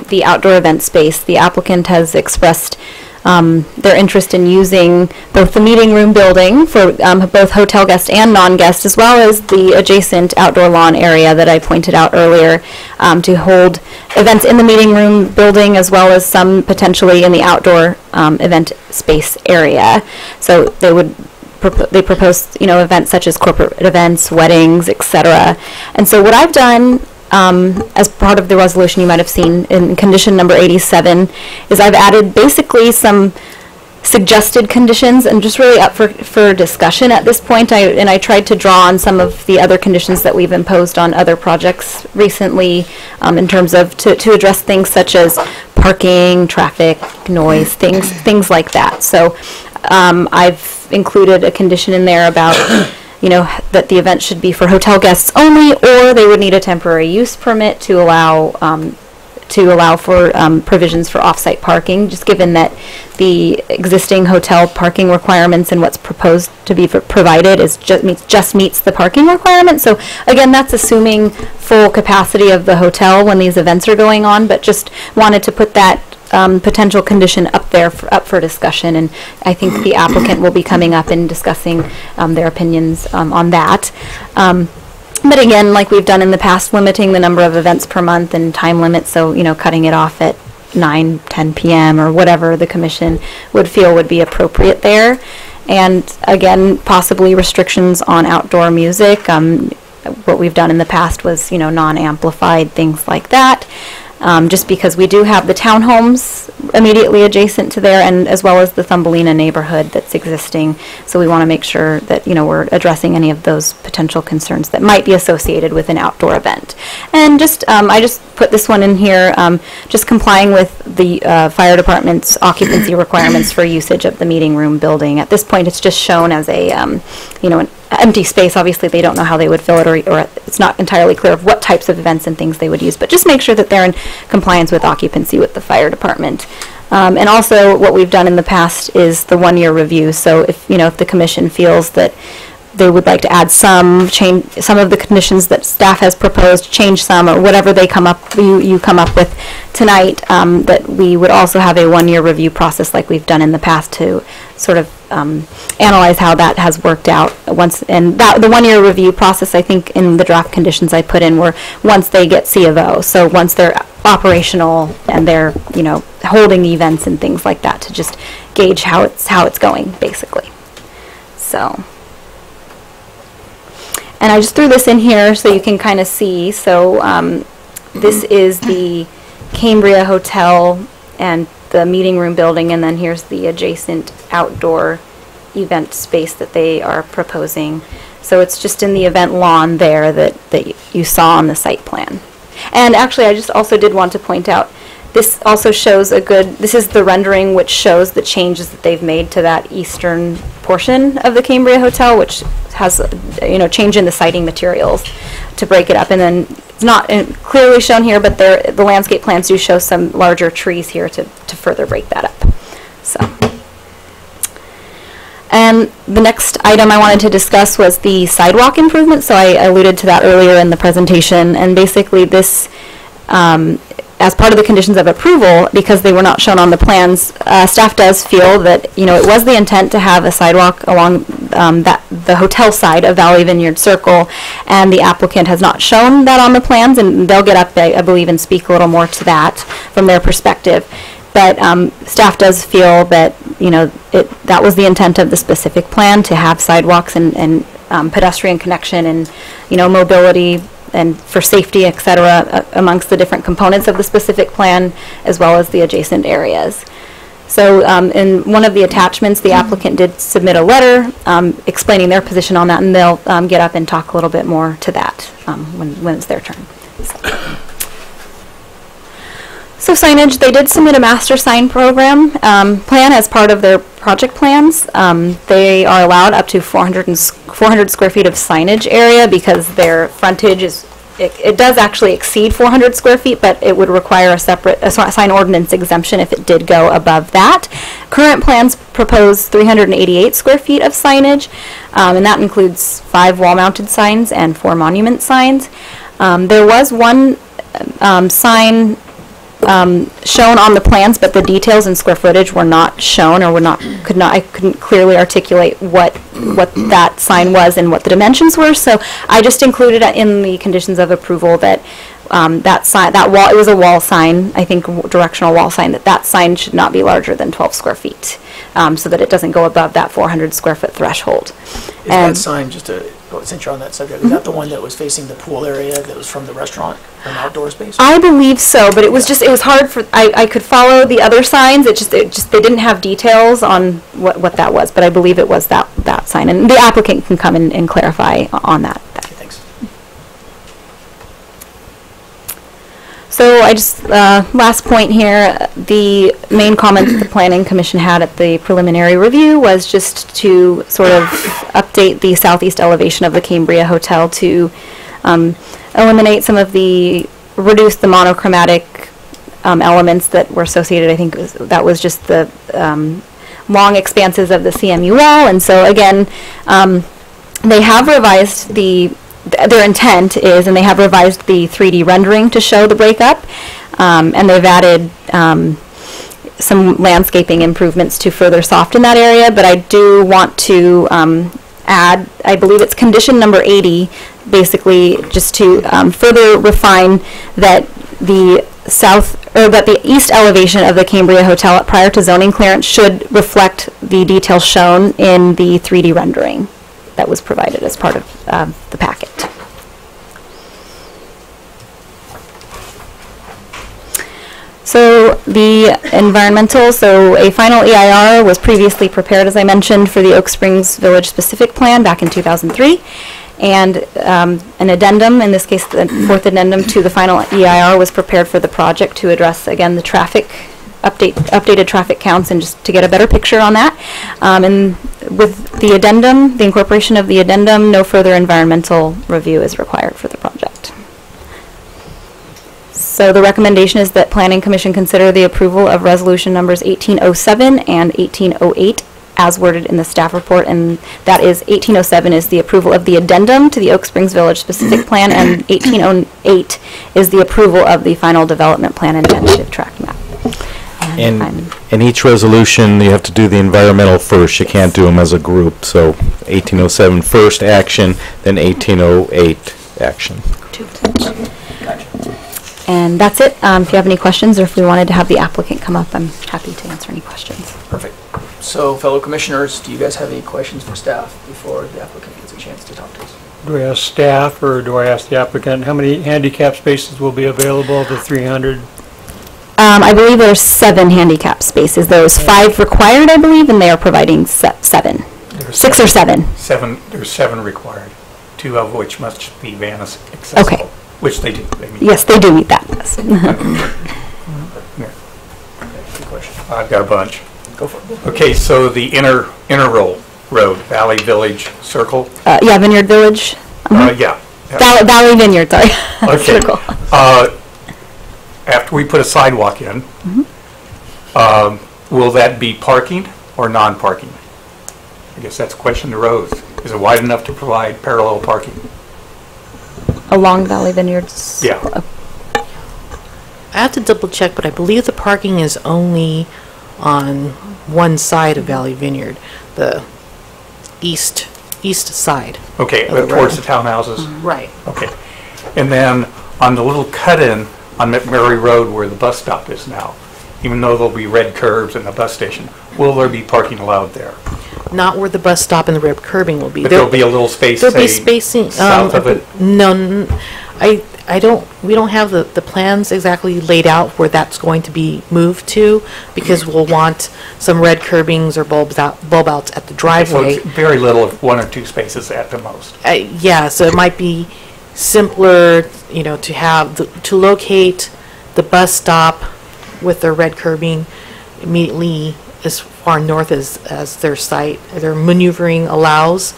the outdoor event space. The applicant has expressed their interest in using both the meeting room building for both hotel guests and non-guests, as well as the adjacent outdoor lawn area that I pointed out earlier, to hold events in the meeting room building, as well as some potentially in the outdoor event space area. So they propose, you know, events such as corporate events, weddings, etc. And so what I've done, as part of the resolution you might have seen in condition number 87, is I've added basically some suggested conditions and just really up for discussion at this point. I tried to draw on some of the other conditions that we've imposed on other projects recently, in terms of to address things such as parking, traffic, noise, things like that. So I've included a condition in there about you know, that the event should be for hotel guests only, or they would need a temporary use permit to allow for provisions for off-site parking, just given that the existing hotel parking requirements and what's proposed to be provided just meets the parking requirement. So again, that's assuming full capacity of the hotel when these events are going on, but just wanted to put that potential condition up there up for discussion, and I think the applicant will be coming up and discussing their opinions on that. But again, like we've done in the past, limiting the number of events per month and time limits, so, you know, cutting it off at 9-10 p.m. or whatever the commission would feel would be appropriate there. And again, possibly restrictions on outdoor music. What we've done in the past was, you know, non-amplified, things like that. Just because we do have the townhomes immediately adjacent to there, and as well as the Thumbelina neighborhood that's existing. So we want to make sure that, you know, we're addressing any of those potential concerns that might be associated with an outdoor event. And just, I just put this one in here, just complying with the fire department's occupancy requirements for usage of the meeting room building. At this point, it's just shown as a, you know, an empty space. Obviously, they don't know how they would fill it, or it's not entirely clear of what types of events and things they would use, but just make sure that they're in compliance with occupancy with the fire department. And also, what we've done in the past is the 1-year review. So if, you know, if the commission feels that they would like to add change some of the conditions that staff has proposed, change some, or whatever they you come up with tonight, that we would also have a 1-year review process like we've done in the past to sort of analyze how that has worked out. And the 1-year review process, I think in the draft conditions I put in, were once they get C of O, so once they're operational and they're, you know, holding events and things like that, to just gauge how it's going, basically. So. And I just threw this in here so you can kind of see. So this is the Cambria Hotel and the meeting room building, and then here's the adjacent outdoor event space that they are proposing. So it's just in the event lawn there that you saw on the site plan. And actually, I just also did want to point out, this also shows this is the rendering which shows the changes that they've made to that eastern portion of the Cambria Hotel, which has, change in the siding materials to break it up. And then it's not clearly shown here, but the landscape plans do show some larger trees here to further break that up. So. And the next item I wanted to discuss was the sidewalk improvement. So I alluded to that earlier in the presentation. And basically this, as part of the conditions of approval, because they were not shown on the plans, staff does feel that, it was the intent to have a sidewalk along the hotel side of Valley Vineyard Circle, and the applicant has not shown that on the plans, and they'll get up, I believe, and speak a little more to that from their perspective. But staff does feel that, that was the intent of the specific plan, to have sidewalks and pedestrian connection and, mobility and for safety, et cetera, amongst the different components of the specific plan, as well as the adjacent areas. So in one of the attachments, the applicant did submit a letter explaining their position on that, and they'll get up and talk a little bit more to that when it's their turn. So signage, they did submit a master sign program plan as part of their project plans. They are allowed up to 400 square feet of signage area because their frontage is, it does actually exceed 400 square feet, but it would require a separate sign ordinance exemption if it did go above that. Current plans propose 388 square feet of signage, and that includes 5 wall-mounted signs and 4 monument signs. There was one sign shown on the plans, but the details and square footage were not shown, or I couldn't clearly articulate what that sign was and what the dimensions were. So I just included in the conditions of approval that that wall, it was a wall sign, I think directional wall sign, that sign should not be larger than 12 square feet, so that it doesn't go above that 400 square foot threshold. Is that sign, just to, since you're on that subject, is that the one that was facing the pool area that was from the restaurant, an outdoor space? I believe so, but it was hard for, I could follow the other signs, they didn't have details on what that was, but I believe it was that sign, and the applicant can come in and clarify on that. Okay, thanks. So I just, last point here, the main comment that the Planning Commission had at the preliminary review was just to sort of update the southeast elevation of the Cambria Hotel to eliminate some of reduce the monochromatic elements that were associated. I think that was just the long expanses of the CMU wall. And so again, they have revised their intent is, and they have revised the 3D rendering to show the breakup, and they've added some landscaping improvements to further soften that area. But I do want to add, I believe it's condition number 80, basically just to further refine that the east elevation of the Cambria Hotel prior to zoning clearance should reflect the details shown in the 3D rendering that was provided as part of the packet. So the environmental, a final EIR was previously prepared, as I mentioned, for the Oak Springs Village specific plan back in 2003. And an addendum, in this case the 4th addendum to the final EIR, was prepared for the project to address, again, the updated traffic counts, and just to get a better picture on that. And with the addendum, the incorporation of the addendum, no further environmental review is required for the project. So the recommendation is that Planning Commission consider the approval of resolution numbers 1807 and 1808 as worded in the staff report, and that is 1807 is the approval of the addendum to the Oak Springs Village specific plan, and 1808 is the approval of the final development plan and tentative tract map. And in each resolution, you have to do the environmental first. You can't do them as a group. So 1807 first action, then 1808 action. And that's it. If you have any questions, or if we wanted to have the applicant come up, I'm happy to answer any questions. Perfect. So, fellow commissioners, do you guys have any questions for staff before the applicant gets a chance to talk to us? Do I ask staff, or do I ask the applicant, how many handicap spaces will be available of the 300? I believe there's 7 handicap spaces. There's 5 required, I believe, and they are providing 7. 6 or 7. There's 7 required, 2 of which must be van accessible. Okay. Which they do. Yes, they do meet that. Yes. Good question. I've got a bunch. Go for it. Okay, so the inner roll, Road, Valley Village Circle. Yeah, Vineyard Village. Yeah. Valley Vineyard, sorry. Okay. Circle. After we put a sidewalk in, will that be parking or non-parking? I guess that's a question to Rose. Is it wide enough to provide parallel parking? Along Valley Vineyards? Yeah. I have to double check, but I believe the parking is only on one side of Valley Vineyard, the east side. Okay, Of the towards road. the townhouses? Right. Okay. And then on the little cut-in on McMurray Road where the bus stop is now, even though there'll be red curbs and a bus station, will there be parking allowed there? Not where the bus stop and the red curbing will be. But there'll be a little space, There'll be say, spacing. south of it? No, we don't have the plans exactly laid out where that's going to be moved to, because we'll want some red curbings or bulb outs at the So driveway. it's very little, of 1 or 2 spaces at the most. Yeah, so it might be simpler, to have, to locate the bus stop with their red curbing immediately as far north as their site, their maneuvering allows,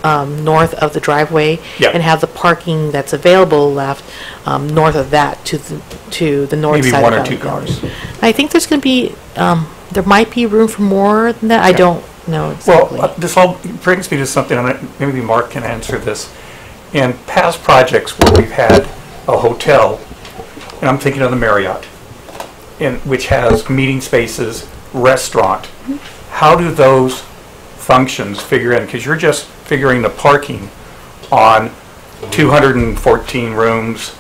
north of the driveway, Yep. and have the parking that's available left north of that to the north Maybe side. 1 of or 2 Valley cars. Village. I think there's going to be, there might be room for more than that. I Okay. don't know exactly. Well, this all brings me to something, and maybe Mark can answer this. In past projects where we've had a hotel, and I'm thinking of the Marriott, which has meeting spaces, restaurant, how do those functions figure in? Because you're just figuring the parking on 214 rooms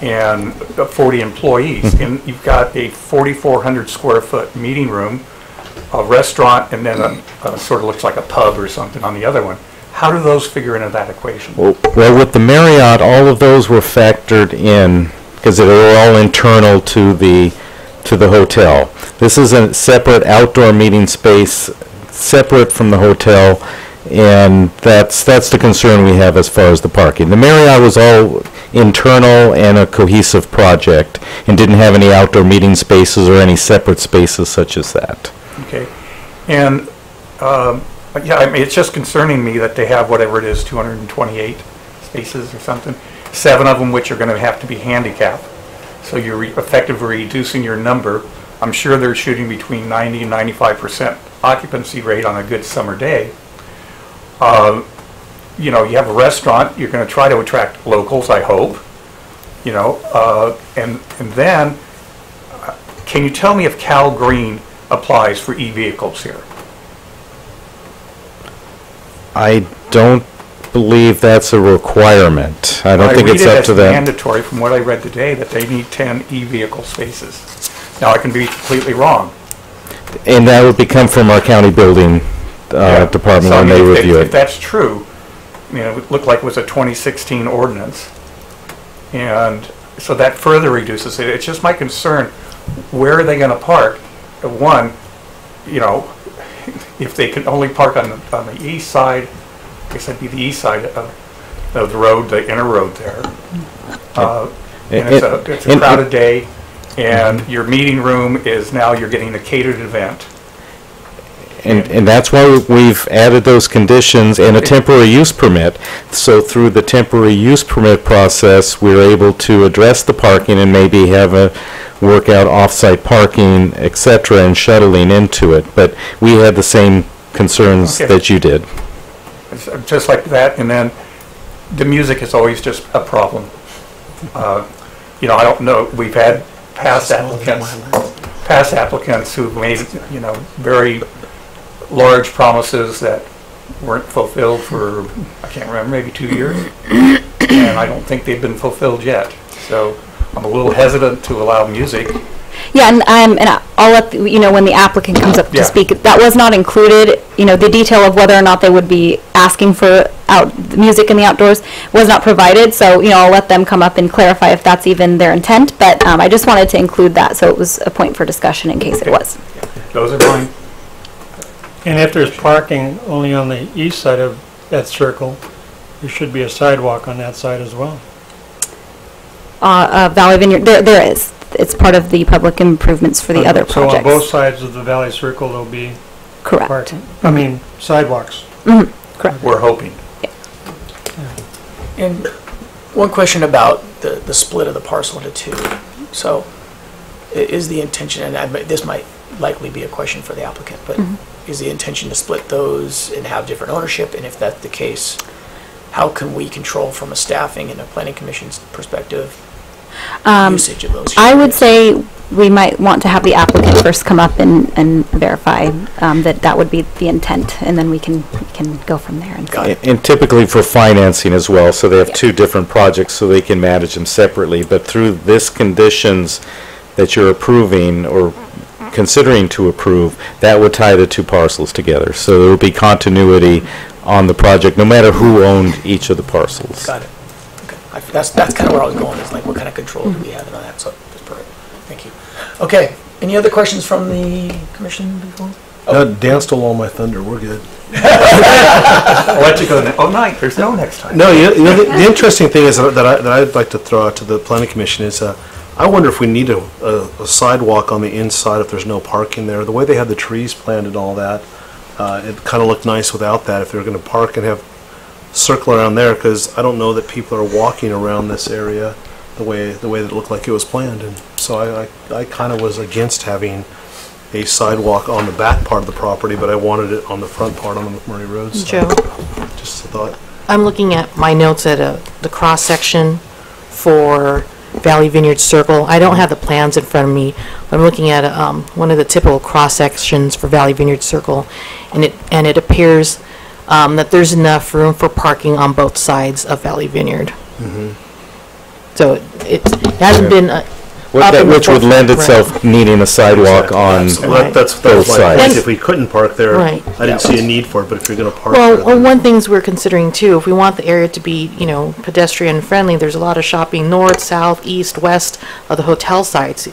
and 40 employees, and you've got a 4,400 square foot meeting room, a restaurant, and then a sort of looks like a pub or something on the other one. How do those figure into that equation? Well, with the Marriott, all of those were factored in because they were all internal to the hotel. This is a separate outdoor meeting space, separate from the hotel, and that's the concern we have as far as the parking. The Marriott was all internal and a cohesive project and didn't have any outdoor meeting spaces or any separate spaces such as that. Okay. And, yeah, I mean, it's just concerning me that they have whatever it is, 228 spaces or something, 7 of them which are going to have to be handicapped. So you're effectively reducing your number. I'm sure they're shooting between 90 and 95% occupancy rate on a good summer day. You have a restaurant, you're going to try to attract locals, I hope, and then, can you tell me if Cal Green applies for e-vehicles here? I don't believe that's a requirement. I don't think it's up to I read it as them. mandatory from what I read today that they need 10 e-vehicle spaces. Now, I can be completely wrong. And that would become from our county building Yeah. department So, I when mean, they if review If it. that's true, it looked like it was a 2016 ordinance. And so that further reduces it. It's just my concern, where are they going to park? One, if they can only park on the east side, I guess that'd be the east side of the road, the inner road there. And it's a crowded day, and your meeting room is now you're getting a catered event. And that's why we've added those conditions and a temporary use permit. So through the temporary use permit process, we're able to address the parking and maybe have a work out off-site parking, et cetera, and shuttling into it. But we had the same concerns Okay. that you did. It's just like that, and then the music is always just a problem. I don't know, we've had past applicants who've made, very large promises that weren't fulfilled for, I can't remember, maybe 2 years, and I don't think they've been fulfilled yet. So I'm a little hesitant to allow music. Yeah, and I'll let, when the applicant comes up Yeah. to speak, that was not included, the detail of whether or not they would be asking for music in the outdoors was not provided, so, I'll let them come up and clarify if that's even their intent, but I just wanted to include that, so it was a point for discussion in case it was. Those are mine. And if there's parking only on the east side of that circle, there should be a sidewalk on that side as well. Valley Vineyard, there is. It's part of the public improvements for the other So on both projects. sides of the Valley Circle, there'll be Correct. parking, sidewalks. Correct. We're hoping. And one question about the split of the parcel into two. So is the intention, and this might likely be a question for the applicant, but is the intention to split those and have different ownership? And if that's the case, how can we control from a staffing and a planning commission's perspective usage of those? I would say we might want to have the applicant first come up and verify that would be the intent, and then we can go from there. And typically for financing as well, so they have two different projects, so they can manage them separately. But through this conditions that you're approving or considering to approve, that would tie the two parcels together. So there will be continuity on the project, no matter who owned each of the parcels. Got it. Okay. That's kind of where I was going, is like what kind of control do we have on that? So that's perfect. Thank you. Okay. Any other questions from the commission before? Dan stole all my thunder. We're good. I'll let you go. Oh, no, there's no next time. No, the interesting thing is that I'd like to throw out to the planning commission is I wonder if we need a sidewalk on the inside if there's no parking there. The way they had the trees planted and all that, it kind of looked nice without that. If they're going to park and have circle around there, because I don't know that people are walking around this area the way that it looked like it was planned. And so I kind of was against having a sidewalk on the back part of the property, but I wanted it on the front part on the McMurray Road. So Joe, just a thought. I'm looking at my notes at the cross section for Valley Vineyard Circle. I don't have the plans in front of me. I'm looking at one of the typical cross sections for Valley Vineyard Circle, and it appears that there's enough room for parking on both sides of Valley Vineyard. So it hasn't been Which would lend itself needing a sidewalk on That's both my sides. point. If we couldn't park there, Right. I didn't see a need for it, but if you're going to park Well, there. one things we're considering too, if we want the area to be, pedestrian friendly, there's a lot of shopping north, south, east, west of the hotel sites.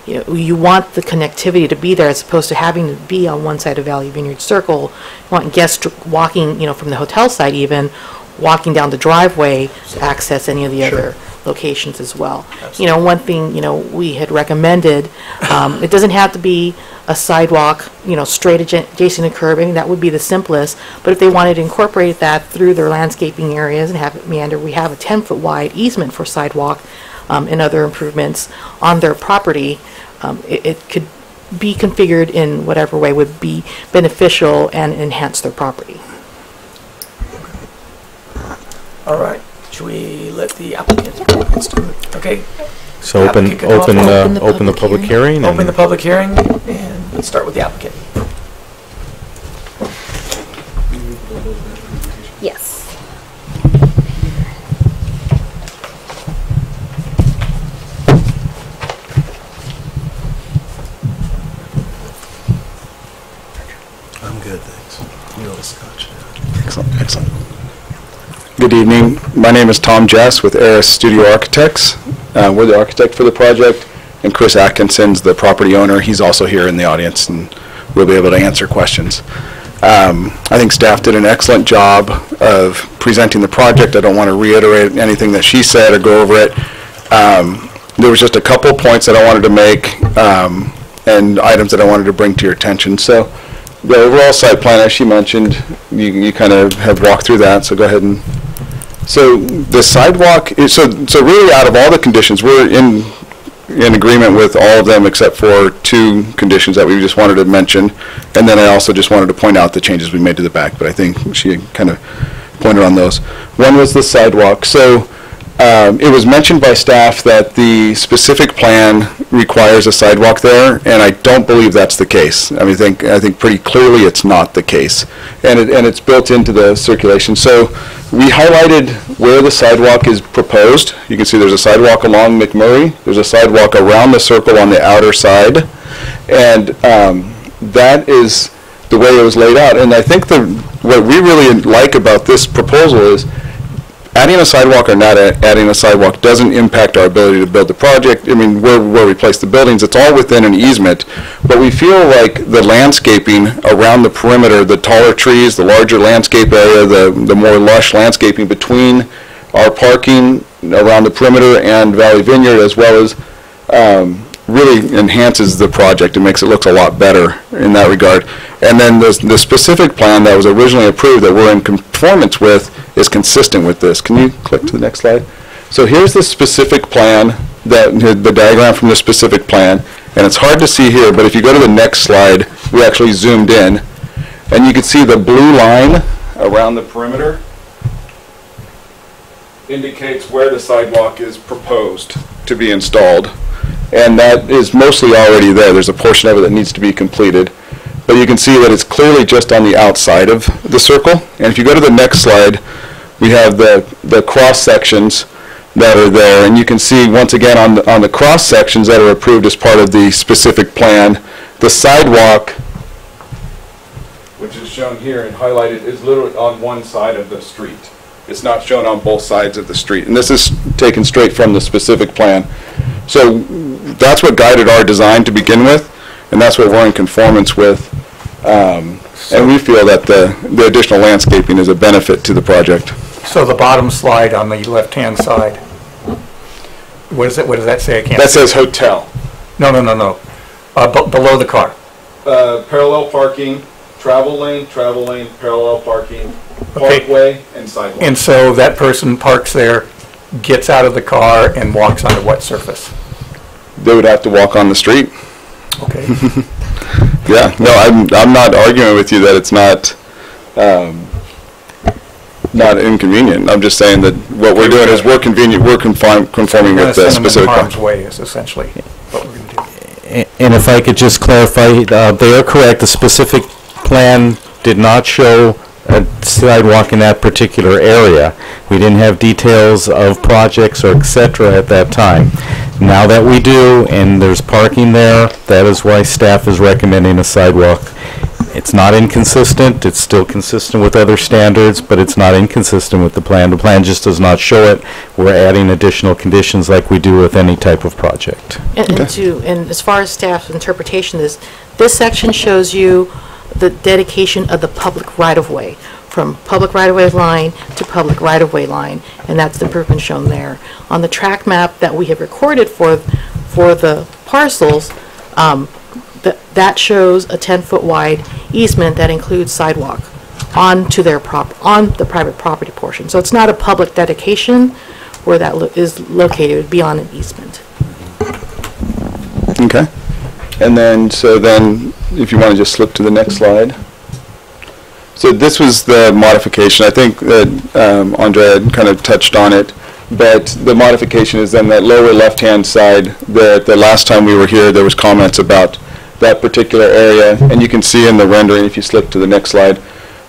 You want the connectivity to be there as opposed to having to be on one side of Valley Vineyard Circle. You want guests walking, from the hotel side even, walking down the driveway to access any of the other locations as well. One thing, we had recommended, it doesn't have to be a sidewalk, straight adjacent to curb. I mean, that would be the simplest. But if they wanted to incorporate that through their landscaping areas and have it meander, we have a 10-foot wide easement for sidewalk and other improvements on their property. It could be configured in whatever way would be beneficial and enhance their property. All right. Should we let the applicants do it? Okay. So open the public hearing. Open the public hearing, and let's start with the applicant. Yes. I'm good, thanks. You know the scotch. Excellent. Good evening. My name is Tom Jess with Eris Studio Architects. We're the architect for the project, and Chris Atkinson's the property owner. He's also here in the audience, and we'll be able to answer questions. I think staff did an excellent job of presenting the project. I don't want to reiterate anything that she said or go over it. There was just a couple points that I wanted to make and items that I wanted to bring to your attention. So the overall site plan, as she mentioned, you kind of have walked through that, so go ahead and... So the sidewalk, so really out of all the conditions, we're in agreement with all of them except for two conditions that we just wanted to mention. And then I also just wanted to point out the changes we made to the back, but I think she kind of pointed on those. One was the sidewalk. So it was mentioned by staff that the specific plan requires a sidewalk there, and I don't believe that's the case. I think pretty clearly it's not the case, and it's built into the circulation. So we highlighted where the sidewalk is proposed. You can see there's a sidewalk along McMurray. There's a sidewalk around the circle on the outer side, and that is the way it was laid out. And I think what we really like about this proposal is adding a sidewalk or not adding a sidewalk doesn't impact our ability to build the project. I mean, where we place the buildings, it's all within an easement. But we feel like the landscaping around the perimeter, the taller trees, the larger landscape area, the more lush landscaping between our parking around the perimeter and Valley Vineyard, as well as really enhances the project. It makes it look a lot better in that regard. And then the specific plan that was originally approved that we're in conformance with is consistent with this. Can you click to the next slide? So here's the specific plan, the diagram from the specific plan, and it's hard to see here, but if you go to the next slide, we actually zoomed in, and you can see the blue line around the perimeter indicates where the sidewalk is proposed to be installed. And that is mostly already there. There's a portion of it that needs to be completed. But you can see that it's clearly just on the outside of the circle. And if you go to the next slide, we have the cross sections that are there. And you can see, once again, on the cross sections that are approved as part of the specific plan, the sidewalk, which is shown here and highlighted, is literally on one side of the street. It's not shown on both sides of the street. And this is taken straight from the specific plan. So that's what guided our design to begin with, and that's what we're in conformance with. And we feel that the additional landscaping is a benefit to the project. So the bottom slide on the left-hand side, what does that say? I can't. That says hotel. No. Below the car. Parallel parking, travel lane, parallel parking, Okay. parkway, and sidewalk. And so that person parks there, gets out of the car, and walks onto what surface? They would have to walk on the street. Okay. Yeah, no, I'm not arguing with you that it's not inconvenient. I'm just saying that what we're doing is we're conforming with the specific. Harm's way is essentially what we're going to do. And if I could just clarify, they are correct. The specific plan did not show a sidewalk in that particular area. We didn't have details of projects or et cetera at that time. Now that we do, and there's parking there, that is why staff is recommending a sidewalk. It's not inconsistent. It's still consistent with other standards, but it's not inconsistent with the plan. The plan just does not show it. We're adding additional conditions like we do with any type of project. And as far as staff's interpretation is, this section shows you the dedication of the public right-of-way, from public right-of-way line to public right-of-way line, and that's the improvement shown there. On the track map that we have recorded for the parcels, that shows a 10-foot wide easement that includes sidewalk onto on the private property portion. So it's not a public dedication where that is located. It would be on an easement. Okay. And then, if you want to just slip to the next slide. So this was the modification. I think that Andrea had kind of touched on it, but the modification is then that lower left-hand side. The last time we were here, there was comments about that particular area, and you can see in the rendering, if you slip to the next slide,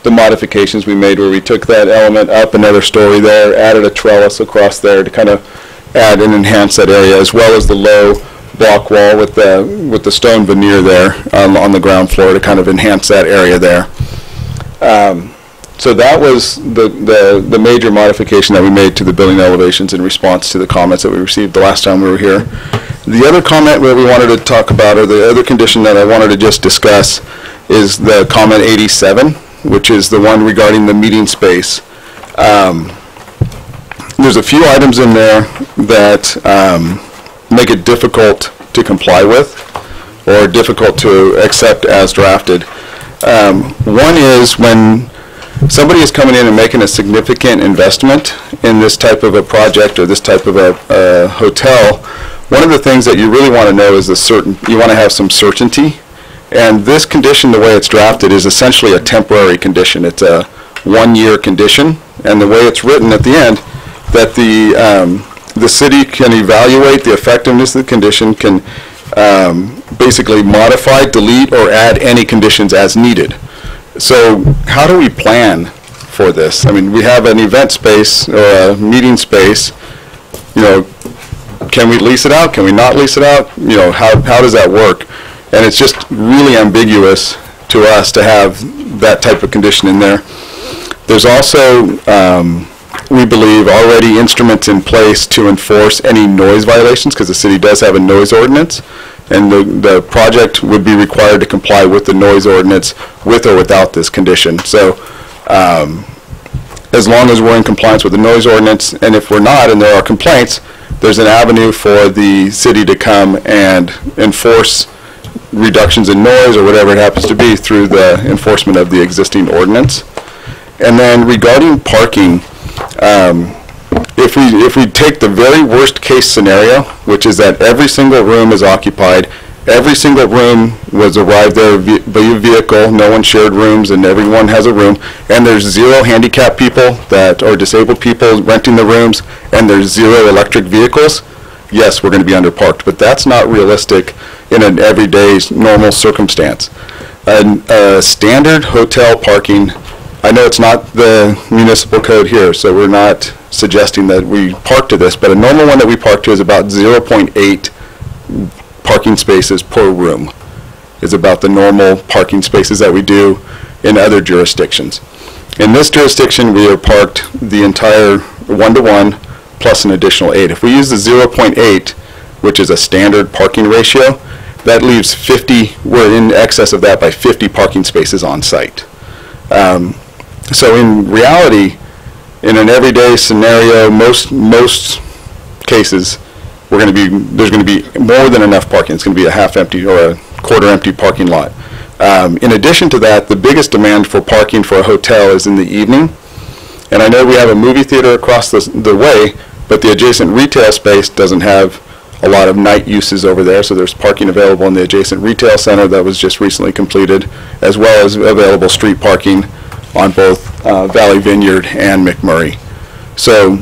the modifications we made where we took that element up another story there, added a trellis across there to kind of add and enhance that area, as well as the low block wall with the stone veneer there on the ground floor to kind of enhance that area there. So that was the major modification that we made to the building elevations in response to the comments that we received the last time we were here. The other comment that we wanted to talk about, or the other condition that I wanted to just discuss, is the comment 87, which is the one regarding the meeting space. There's a few items in there that make it difficult to comply with or difficult to accept as drafted. One is when somebody is coming in and making a significant investment in this type of a project or this type of a hotel, one of the things that you really want to know is you want to have some certainty. And this condition, the way it's drafted, is essentially a temporary condition. It's a one-year condition, and the way it's written at the end, that the city can evaluate the effectiveness of the condition, can basically modify, delete, or add any conditions as needed. So how do we plan for this? I mean, we have an event space or a meeting space. You know, can we lease it out? Can we not lease it out? You know, how does that work? And it's just really ambiguous to us to have that type of condition in there. There's also, we believe, already instruments in place to enforce any noise violations, because the city does have a noise ordinance, and the project would be required to comply with the noise ordinance with or without this condition. So as long as we're in compliance with the noise ordinance, and if we're not and there are complaints, there's an avenue for the city to come and enforce reductions in noise or whatever it happens to be through the enforcement of the existing ordinance. And then regarding parking, if we take the very worst case scenario, which is that every single room is occupied, every single room was arrived there via vehicle, no one shared rooms, and everyone has a room, and there's 0 handicapped people that or disabled people renting the rooms, and there's 0 electric vehicles, yes, we're going to be underparked. But that's not realistic in an everyday normal circumstance. Standard hotel parking, I know it's not the municipal code here, so we're not suggesting that we park to this, but a normal one that we park to is about 0.8 parking spaces per room, is about the normal parking spaces that we do in other jurisdictions. In this jurisdiction, we are parked the entire 1-to-1 plus an additional 8. If we use the 0.8, which is a standard parking ratio, that leaves 50, we're in excess of that by 50 parking spaces on site. So in reality, in an everyday scenario, most cases, there's going to be more than enough parking. It's going to be a half empty or a quarter empty parking lot. In addition to that, the biggest demand for parking for a hotel is in the evening. And I know we have a movie theater across the way, but the adjacent retail space doesn't have a lot of night uses over there, so there's parking available in the adjacent retail center that was just recently completed, as well as available street parking on both Valley Vineyard and McMurray. So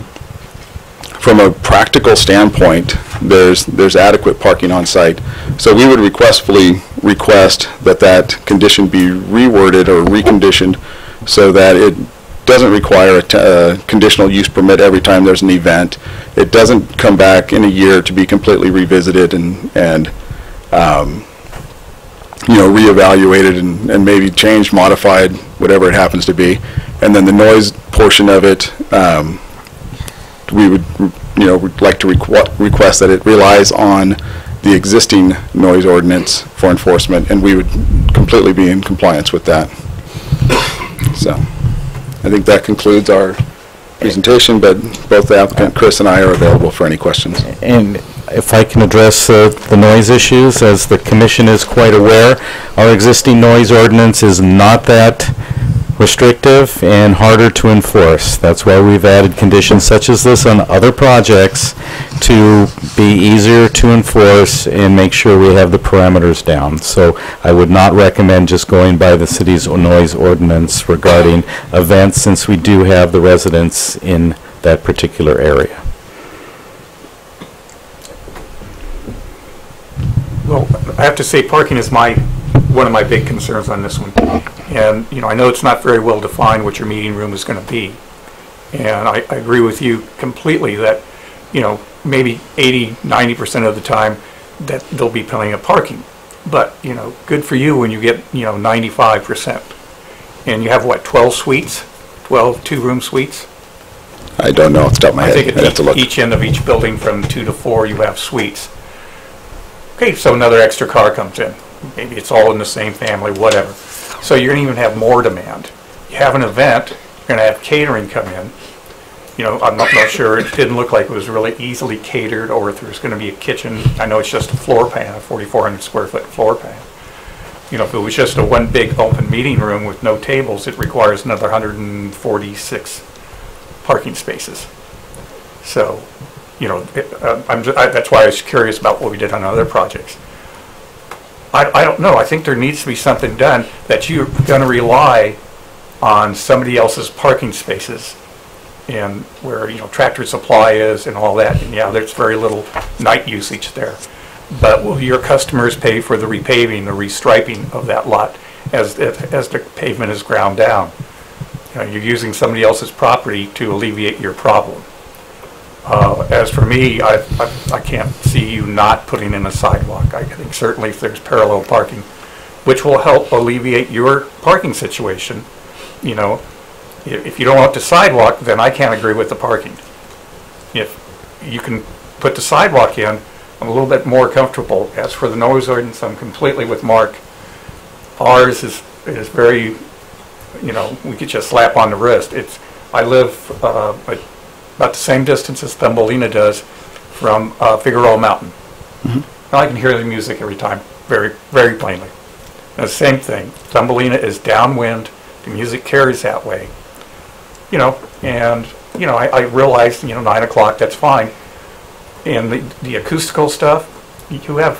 from a practical standpoint, there's adequate parking on site. So we would requestfully request that condition be reworded or reconditioned so that it doesn't require a conditional use permit every time there's an event. It doesn't come back in a year to be completely revisited and reevaluated and maybe changed, modified, whatever it happens to be. And then the noise portion of it, we would like to request that it relies on the existing noise ordinance for enforcement, and we would completely be in compliance with that. So I think that concludes our presentation, but both the applicant, Chris, and I are available for any questions. And if I can address the noise issues, as the commission is quite aware, our existing noise ordinance is not that restrictive and harder to enforce. That's why we've added conditions such as this on other projects to be easier to enforce and make sure we have the parameters down. So I would not recommend just going by the city's noise ordinance regarding events, since we do have the residents in that particular area. Well, I have to say parking is one of my big concerns on this one. And, I know it's not very well defined what your meeting room is going to be. And I agree with you completely that, maybe 80–90% of the time that there'll be plenty of parking. But, good for you when you get, 95%. And you have, what, 12 suites? 12 two-room suites? I don't know off the top of my head. I think at each end of each building from 2 to 4 you have suites. Okay, so another extra car comes in. Maybe it's all in the same family, whatever. So you're going to even have more demand. You have an event, you're going to have catering come in. I'm not sure, it didn't look like it was really easily catered, or if there's going to be a kitchen. I know it's just a floor pan, a 4,400 square foot floor pan. If it was just a one big open meeting room with no tables, it requires another 146 parking spaces. So, that's why I was curious about what we did on other projects. I don't know. I think there needs to be something done that you're going to rely on somebody else's parking spaces, and where Tractor Supply is and all that. And yeah, there's very little night usage there. But will your customers pay for the repaving, the restriping of that lot as the pavement is ground down? You're using somebody else's property to alleviate your problem. As for me, I can't see you not putting in a sidewalk. I think certainly if there's parallel parking, which will help alleviate your parking situation, if you don't want the sidewalk, then I can't agree with the parking. If you can put the sidewalk in, I'm a little bit more comfortable. As for the noise ordinance, I'm completely with Mark. Ours is very, we could just slap on the wrist. I live about the same distance as Thumbelina does from Figueroa Mountain. I can hear the music every time, very, very plainly. And the same thing, Thumbelina is downwind, the music carries that way. You know, and, you know, I realized, you know, 9 o'clock, that's fine. And the acoustical stuff, you have,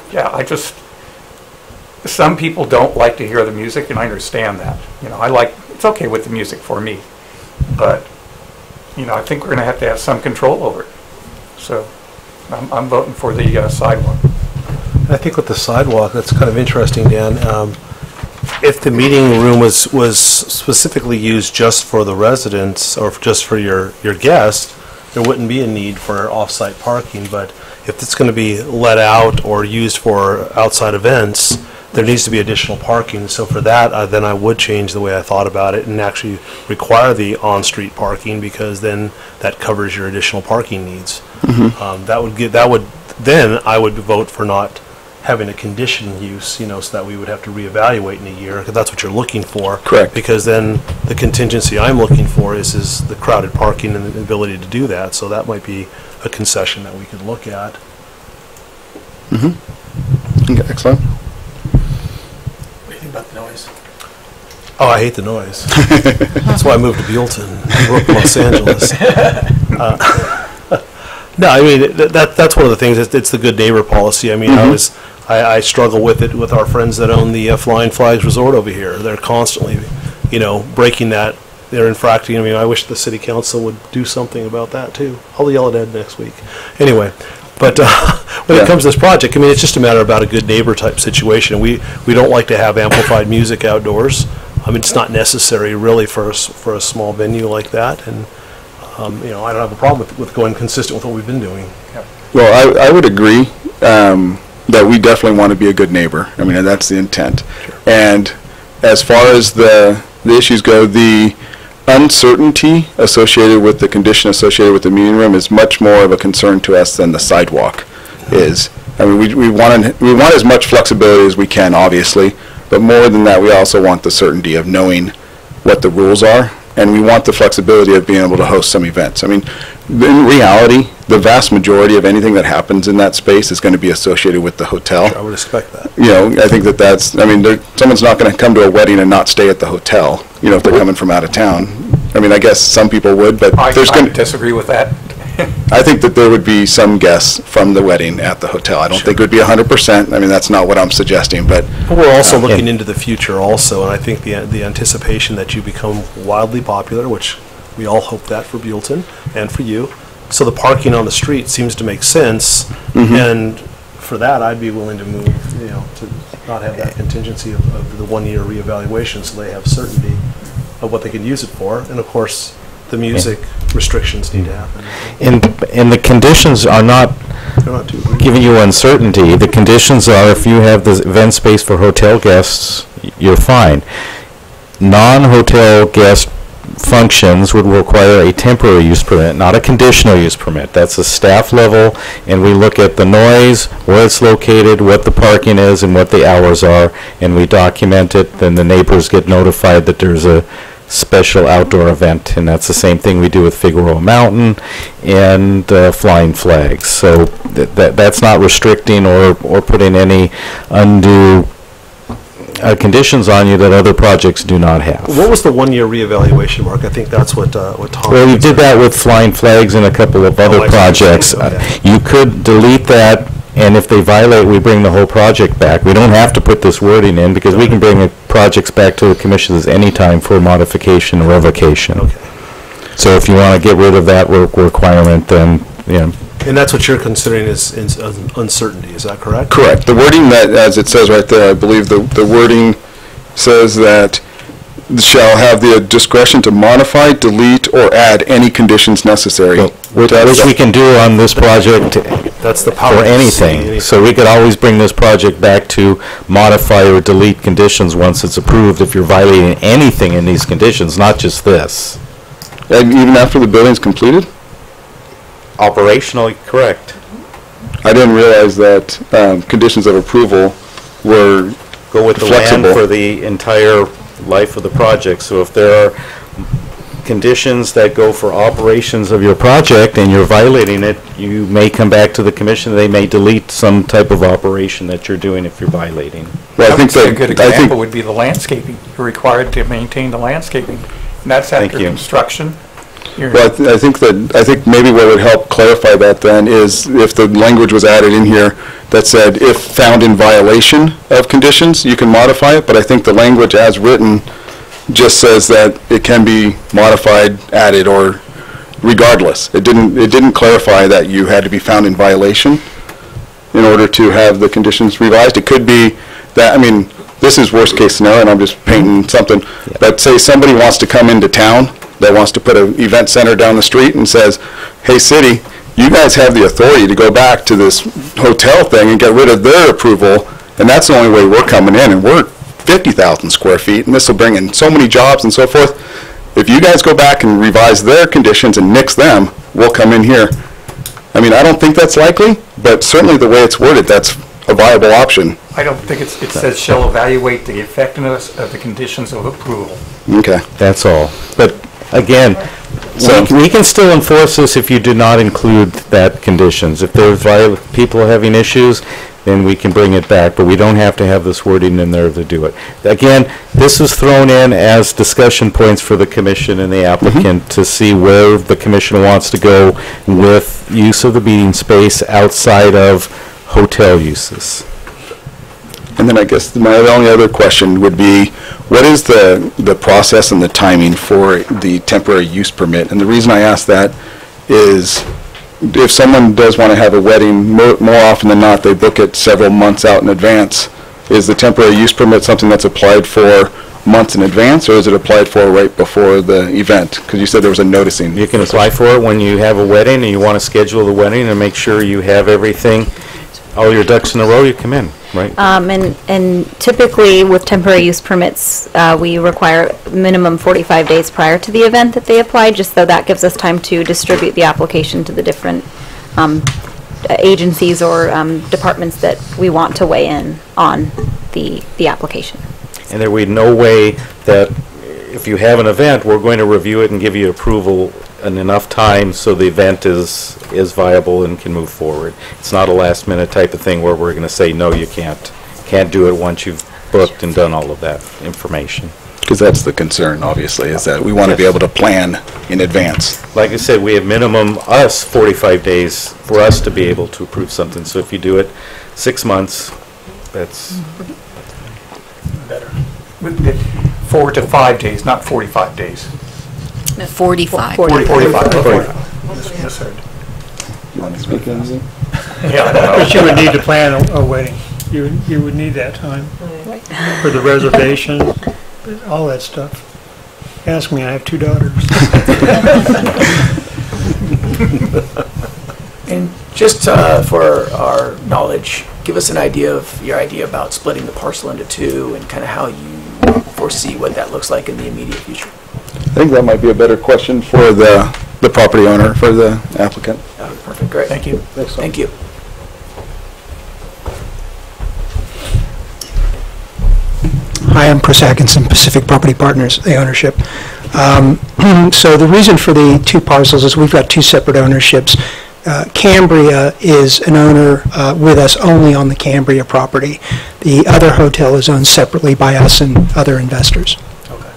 some people don't like to hear the music, and I understand that. You know, it's okay with the music for me. But, you know, I think we're going to have some control over it. So I'm voting for the sidewalk. I think with the sidewalk, that's kind of interesting, Dan. If the meeting room was specifically used just for the residents or just for your guests, there wouldn't be a need for off-site parking. But if it's going to be let out or used for outside events, there needs to be additional parking. So for that, then I would change the way I thought about it and actually require the on-street parking, because then that covers your additional parking needs. Then I would vote for not having a condition use, you know, so that we would have to reevaluate in a year, because that's what you're looking for. Correct. Because then the contingency I'm looking for is the crowded parking and the ability to do that. So that might be a concession that we could look at. Okay, excellent. What do you think about the noise? Oh, I hate the noise. That's why I moved to Buellton. I grew up in Los Angeles. No, I mean, that's one of the things. It's the good neighbor policy. I mean, I struggle with it with our friends that own the Flying Flags Resort over here. They're constantly, you know, breaking that. They're infracting. I mean, I wish the city council would do something about that too. I'll yell at Ed next week. Anyway, but when it comes to this project, I mean, it's just a matter about a good neighbor type situation. We don't like to have amplified music outdoors. I mean, it's not necessary really for a small venue like that. And you know, I don't have a problem with going consistent with what we've been doing. Well, I would agree that we definitely want to be a good neighbor. I mean, that's the intent. Sure. And as far as the issues go, the uncertainty associated with the condition associated with the meeting room is much more of a concern to us than the sidewalk is. I mean, we want as much flexibility as we can, obviously, but more than that, we also want the certainty of knowing what the rules are, and we want the flexibility of being able to host some events. I mean, in reality, the vast majority of anything that happens in that space is going to be associated with the hotel. Sure, I would expect that. You know, I think that's, I mean, someone's not going to come to a wedding and not stay at the hotel, you know, if they're coming from out of town. I mean, I guess some people would, but I there's going to, disagree with that. I think that there would be some guests from the wedding at the hotel. I don't think it would be 100%. I mean, that's not what I'm suggesting, but. But we're also looking into the future also, and I think the anticipation that you become wildly popular, which we all hope that for Buellton and for you. So the parking on the street seems to make sense, and for that, I'd be willing to move, you know, to not have that contingency of the 1 year reevaluation, so they have certainty of what they can use it for. And of course, the music restrictions need to happen. And the conditions are not They're not too giving you uncertainty. The conditions are, if you have the event space for hotel guests, you're fine. Non-hotel guest functions would require a temporary use permit, not a conditional use permit. That's a staff level, and we look at the noise, where it's located, what the parking is, and what the hours are, and we document it. Then the neighbors get notified that there's a special outdoor event, and that's the same thing we do with Figueroa Mountain and Flying Flags. So that's not restricting or putting any undue conditions on you that other projects do not have. What was the 1 year reevaluation, Mark? I think that's what Tom. Well, we did that with Flying Flags and a couple of other projects. You could delete that, and if they violate, we bring the whole project back. We don't have to put this wording in, because we can bring projects back to the commissions anytime for modification or revocation. Okay. So if you want to get rid of that requirement, then, yeah. And that's what you're considering is uncertainty, is that correct? Correct. The wording that, as it says right there, I believe the wording says that shall have the discretion to modify, delete, or add any conditions necessary. Which we can do on this project That's the power for anything. So we could always bring this project back to modify or delete conditions once it's approved if you're violating anything in these conditions, not just this. And even after the building's completed? Operationally correct. I didn't realize that conditions of approval were Go with the flexible. land for the entire life of the project. So if there are conditions that go for operations of your project and you're violating it, you may come back to the commission, they may delete some type of operation that you're doing if you're violating. Well, I think a good example would be the landscaping. You're required to maintain the landscaping, and that's after construction. Well, I think maybe what would help clarify that then is if the language was added in here that said if found in violation of conditions, you can modify it, but I think the language as written just says that it can be modified, added, or regardless. It didn't clarify that you had to be found in violation in order to have the conditions revised. It could be that, I mean, this is worst case scenario, and I'm just painting something, that say somebody wants to come into town, that wants to put an event center down the street and says, hey, city, you guys have the authority to go back to this hotel thing and get rid of their approval, and that's the only way we're coming in, and we're 50,000 square feet, and this will bring in so many jobs and so forth. If you guys go back and revise their conditions and nix them, we'll come in here. I mean, I don't think that's likely, but certainly the way it's worded, that's a viable option. I don't think it says shall evaluate the effectiveness of the conditions of approval. Okay. That's all. But again, we can still enforce this if you do not include that conditions. If there's people having issues, then we can bring it back, but we don't have to have this wording in there to do it. Again, this was thrown in as discussion points for the commission and the applicant to see where the commission wants to go with use of the meeting space outside of hotel uses. And then I guess my only other question would be, what is the process and the timing for the temporary use permit? And the reason I ask that is if someone does want to have a wedding, more often than not, they book it several months out in advance. Is the temporary use permit something that's applied for months in advance, or is it applied for right before the event? Because you said there was a noticing. You can apply for it when you have a wedding and you want to schedule the wedding and make sure you have everything, all your ducks in a row, you come in, right? And typically with temporary use permits, we require minimum 45 days prior to the event that they apply, just so that gives us time to distribute the application to the different agencies or departments that we want to weigh in on the application. And there would be no way that if you have an event, we're going to review it and give you approval in enough time so the event is viable and can move forward. It's not a last minute type of thing where we're going to say, no, you can't do it once you've booked and done all of that information. Because that's the concern, obviously, is that we want to be able to plan in advance. Like I said, we have minimum 45 days for us to be able to approve something. So if you do it 6 months, that's better. 4 to 5 days, not 45 days. 45. 45. Misheard. You want to speak anything? Yeah. But you would need to plan a wedding. You would need that time for the reservation, all that stuff. Ask me, I have 2 daughters. And just for our knowledge, give us an idea of your idea about splitting the parcel into 2 and kind of how you foresee what that looks like in the immediate future. I think that might be a better question for the property owner, for the applicant. Perfect, great. Thank you. Thank you. Hi, I'm Chris Atkinson, Pacific Property Partners, the ownership. So the reason for the 2 parcels is we've got 2 separate ownerships. Cambria is an owner with us only on the Cambria property. The other hotel is owned separately by us and other investors. Okay.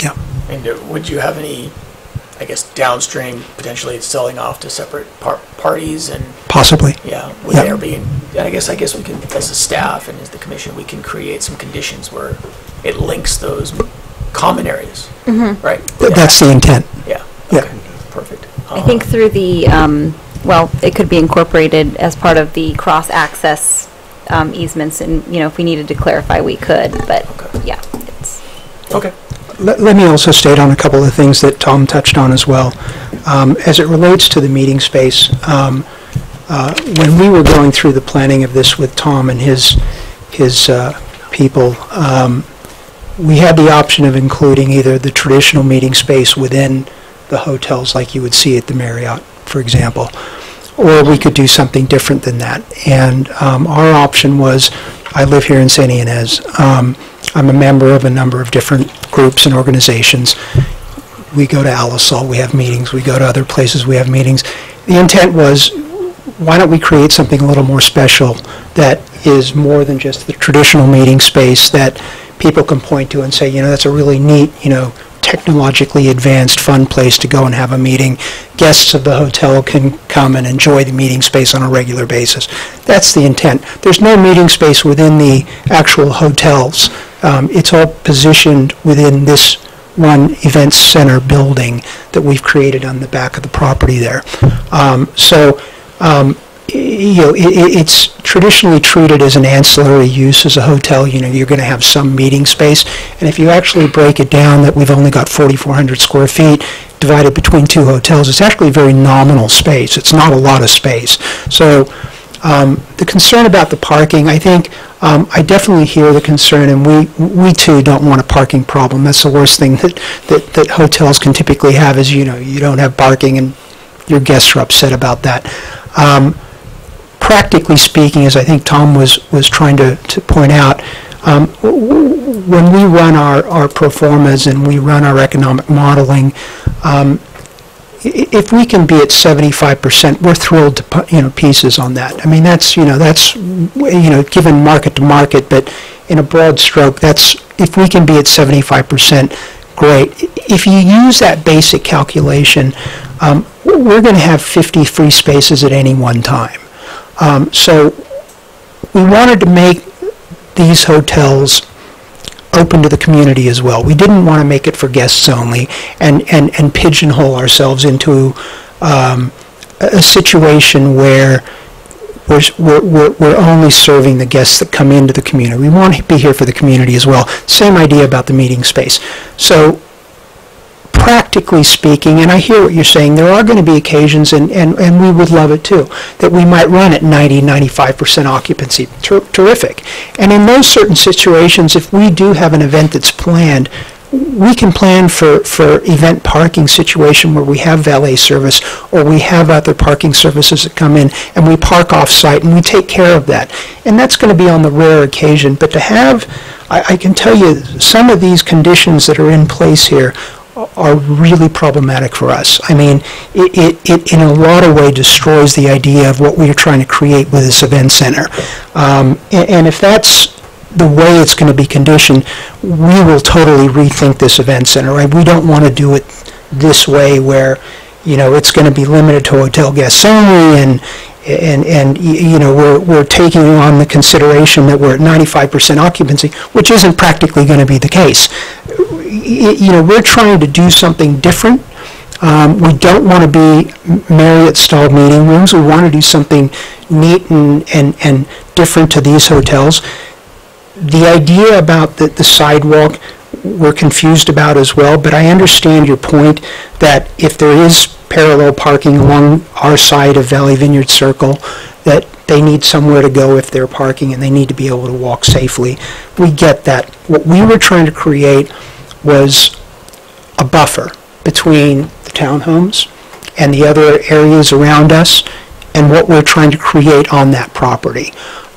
Yeah. And would you have any, I guess, downstream potentially selling off to separate parties and? Possibly. Yeah. Would there be? I guess we can, as a staff and as the commission, we can create some conditions where it links those common areas, right? That's the intent. Yeah. Yeah. Okay. Perfect. I think through the, well, it could be incorporated as part of the cross-access easements, and, if we needed to clarify, we could, but, yeah, it's... Okay. Let me also state on a couple of things that Tom touched on as well. As it relates to the meeting space, when we were going through the planning of this with Tom and his people, we had the option of including either the traditional meeting space within the hotels like you would see at the Marriott, for example, or we could do something different than that. And our option was, I live here in St. Inez. I'm a member of a number of different groups and organizations. we go to Alisol, we have meetings, we go to other places, we have meetings. The intent was, why don't we create something a little more special that is more than just the traditional meeting space that people can point to and say, you know, that's a really neat, you know, technologically advanced, fun place to go and have a meeting. Guests of the hotel can come and enjoy the meeting space on a regular basis. That's the intent. There's no meeting space within the actual hotels. It's all positioned within this one event center building that we've created on the back of the property there. You know, it's traditionally treated as an ancillary use as a hotel. You know, you're going to have some meeting space, and if you actually break it down that we've only got 4,400 square feet divided between two hotels, it's actually very nominal space. It's not a lot of space. So the concern about the parking, I think, I definitely hear the concern, and we too don't want a parking problem. That's the worst thing that hotels can typically have is, you know, you don't have parking and your guests are upset about that. Practically speaking, as I think Tom was trying to point out, when we run our pro formas and we run our economic modeling, if we can be at 75%, we're thrilled to put, you know, pieces on that. I mean, that's given market to market, but in a broad stroke, that's, if we can be at 75%, great. If you use that basic calculation, we're going to have 50 free spaces at any one time. So we wanted to make these hotels open to the community as well. We didn't want to make it for guests only and pigeonhole ourselves into a situation where we're only serving the guests that come into the community. We want to be here for the community as well. Same idea about the meeting space. So practically speaking, and I hear what you're saying, there are going to be occasions, and we would love it too, that we might run at 90-95% occupancy. Terrific. And in those certain situations, if we do have an event that's planned, we can plan for event parking situation where we have valet service or we have other parking services that come in and we park off-site and we take care of that. And that's going to be on the rare occasion. But to have, I can tell you, some of these conditions that are in place here are really problematic for us. I mean, it in a lot of ways destroys the idea of what we are trying to create with this event center. And if that's the way it's going to be conditioned, we will totally rethink this event center. Right? We don't want to do it this way where, you know, it's going to be limited to hotel guests only, and you know, we're taking on the consideration that we're at 95% occupancy, which isn't practically going to be the case. You know, we're trying to do something different. We don't want to be Marriott-style meeting rooms. We want to do something neat and different to these hotels. The idea about the sidewalk, we're confused about as well, but I understand your point that if there is parallel parking along our side of Valley Vineyard Circle, that they need somewhere to go if they're parking and they need to be able to walk safely. We get that. What we were trying to create was a buffer between the townhomes and the other areas around us and what we're trying to create on that property.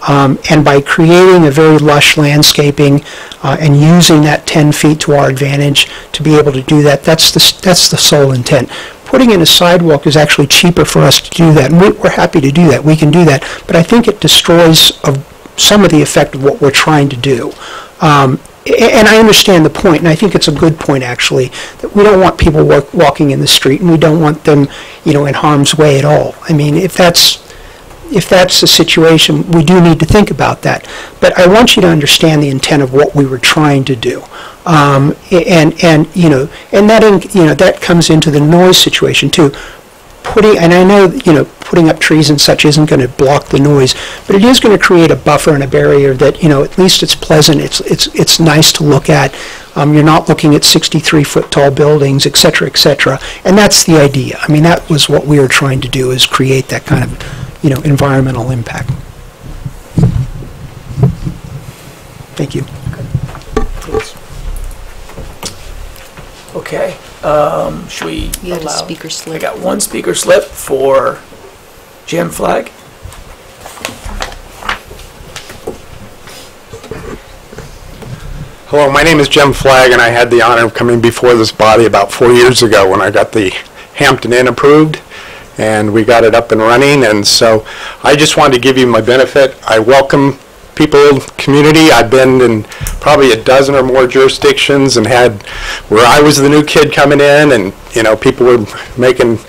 And by creating a very lush landscaping and using that 10 feet to our advantage to be able to do that, that's the sole intent. Putting in a sidewalk is actually cheaper for us to do that, and we're happy to do that. We can do that, but I think it destroys some of the effect of what we're trying to do. And I understand the point, and I think it's a good point, actually, that we don't want people walking in the street, and we don't want them, you know, in harm's way at all. I mean, if that's the situation, we do need to think about that. But I want you to understand the intent of what we were trying to do. And you know, and that, you know, that comes into the noise situation too. And I know, you know, putting up trees and such isn't going to block the noise, but it is going to create a buffer and a barrier that, you know, at least it's pleasant, it's nice to look at. You're not looking at 63-foot tall buildings, et cetera, and that's the idea. I mean, that was what we were trying to do, is create that kind of, you know, environmental impact. Thank you. Okay. Should we You had a allow? speaker slip. I got one speaker slip for Jim Flagg. Hello, my name is Jim Flagg, and I had the honor of coming before this body about 4 years ago when I got the Hampton Inn approved, and we got it up and running. And so I just wanted to give you my benefit. I welcome people, community. I've been in probably a dozen or more jurisdictions and had where I was the new kid coming in, and people were making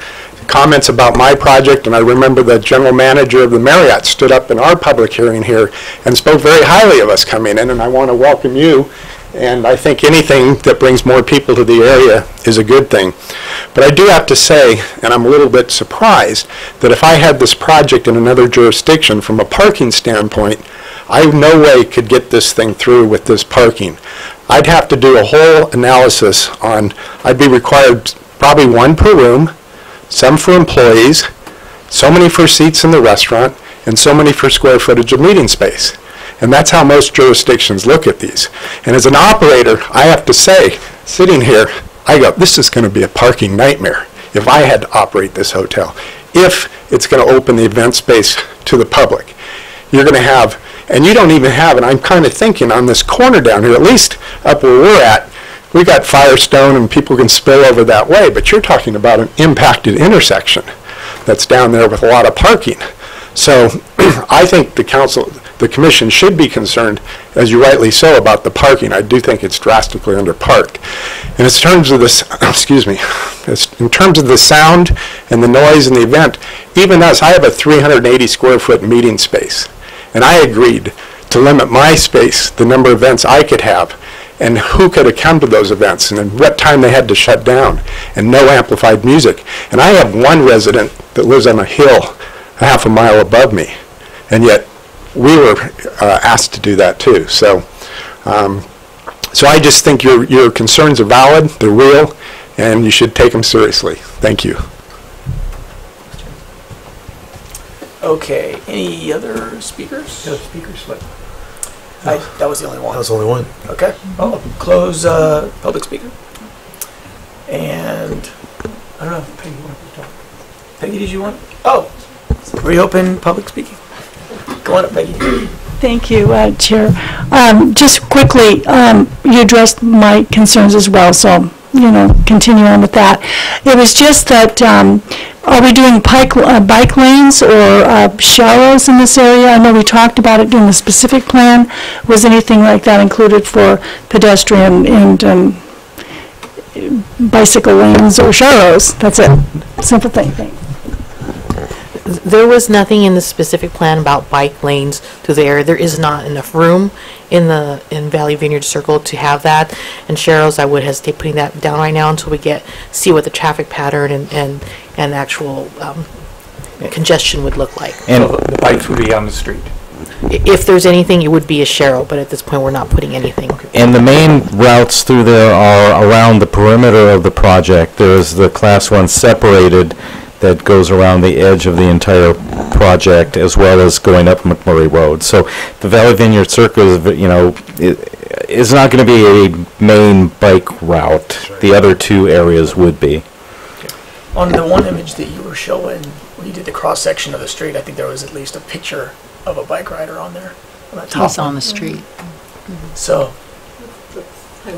comments about my project, and I remember the general manager of the Marriott stood up in our public hearing here and spoke very highly of us coming in, and I want to welcome you. And I think anything that brings more people to the area is a good thing. But I do have to say, and I'm a little bit surprised, that if I had this project in another jurisdiction from a parking standpoint, I in no way could get this thing through with this parking. I'd have to do a whole analysis on, I'd be required probably one per room, some for employees, so many for seats in the restaurant, and so many for square footage of meeting space. And that's how most jurisdictions look at these. And as an operator, I have to say, sitting here, I go, this is going to be a parking nightmare if I had to operate this hotel. If it's going to open the event space to the public, you're going to have, and you don't even have, and I'm kind of thinking on this corner down here, at least up where we're at, we got Firestone and people can spill over that way, but you're talking about an impacted intersection that's down there with a lot of parking. So I think the commission should be concerned, as you rightly so, about the parking. I do think it's drastically underparked. And in terms of this, excuse me, in terms of the sound and the noise in the event, even us, I have a 380 square foot meeting space, and I agreed to limit my space, the number of events I could have, and who could have come to those events, and at what time they had to shut down, and no amplified music. And I have one resident that lives on a hill a half a mile above me, and yet we were asked to do that too. So, so I just think your concerns are valid, they're real, and you should take them seriously. Thank you. Okay, any other speakers? No speaker slip. That was the only one. That was the only one. Okay, I'll close public speaker. And, I don't know, Peggy, you want to talk? Peggy, did you want? Oh, reopen public speaking. Go on up, Peggy. Thank you, Chair. Just quickly, you addressed my concerns as well, so, continue on with that. It was just that, are we doing bike lanes or shallows in this area? I know we talked about it in the specific plan. Was anything like that included for pedestrian and bicycle lanes or shallows? That's it. Simple thing. Thanks. There was nothing in the specific plan about bike lanes through the area. There is not enough room in Valley Vineyard Circle to have that. And Sharrow's, I would hesitate putting that down right now until we see what the traffic pattern and actual congestion would look like. And so the bikes would be on the street. If there's anything, it would be a Sharrow, but at this point we're not putting anything. And the main routes through there are around the perimeter of the project. There's the Class 1 separated that goes around the edge of the entire project, as well as going up McMurray Road. So the Valley Vineyard Circle is not going to be a main bike route. Right. The other two areas would be. On the one image that you were showing, when you did the cross-section of the street, I think there was at least a picture of a bike rider on there. On that top He's on the street. Mm-hmm. So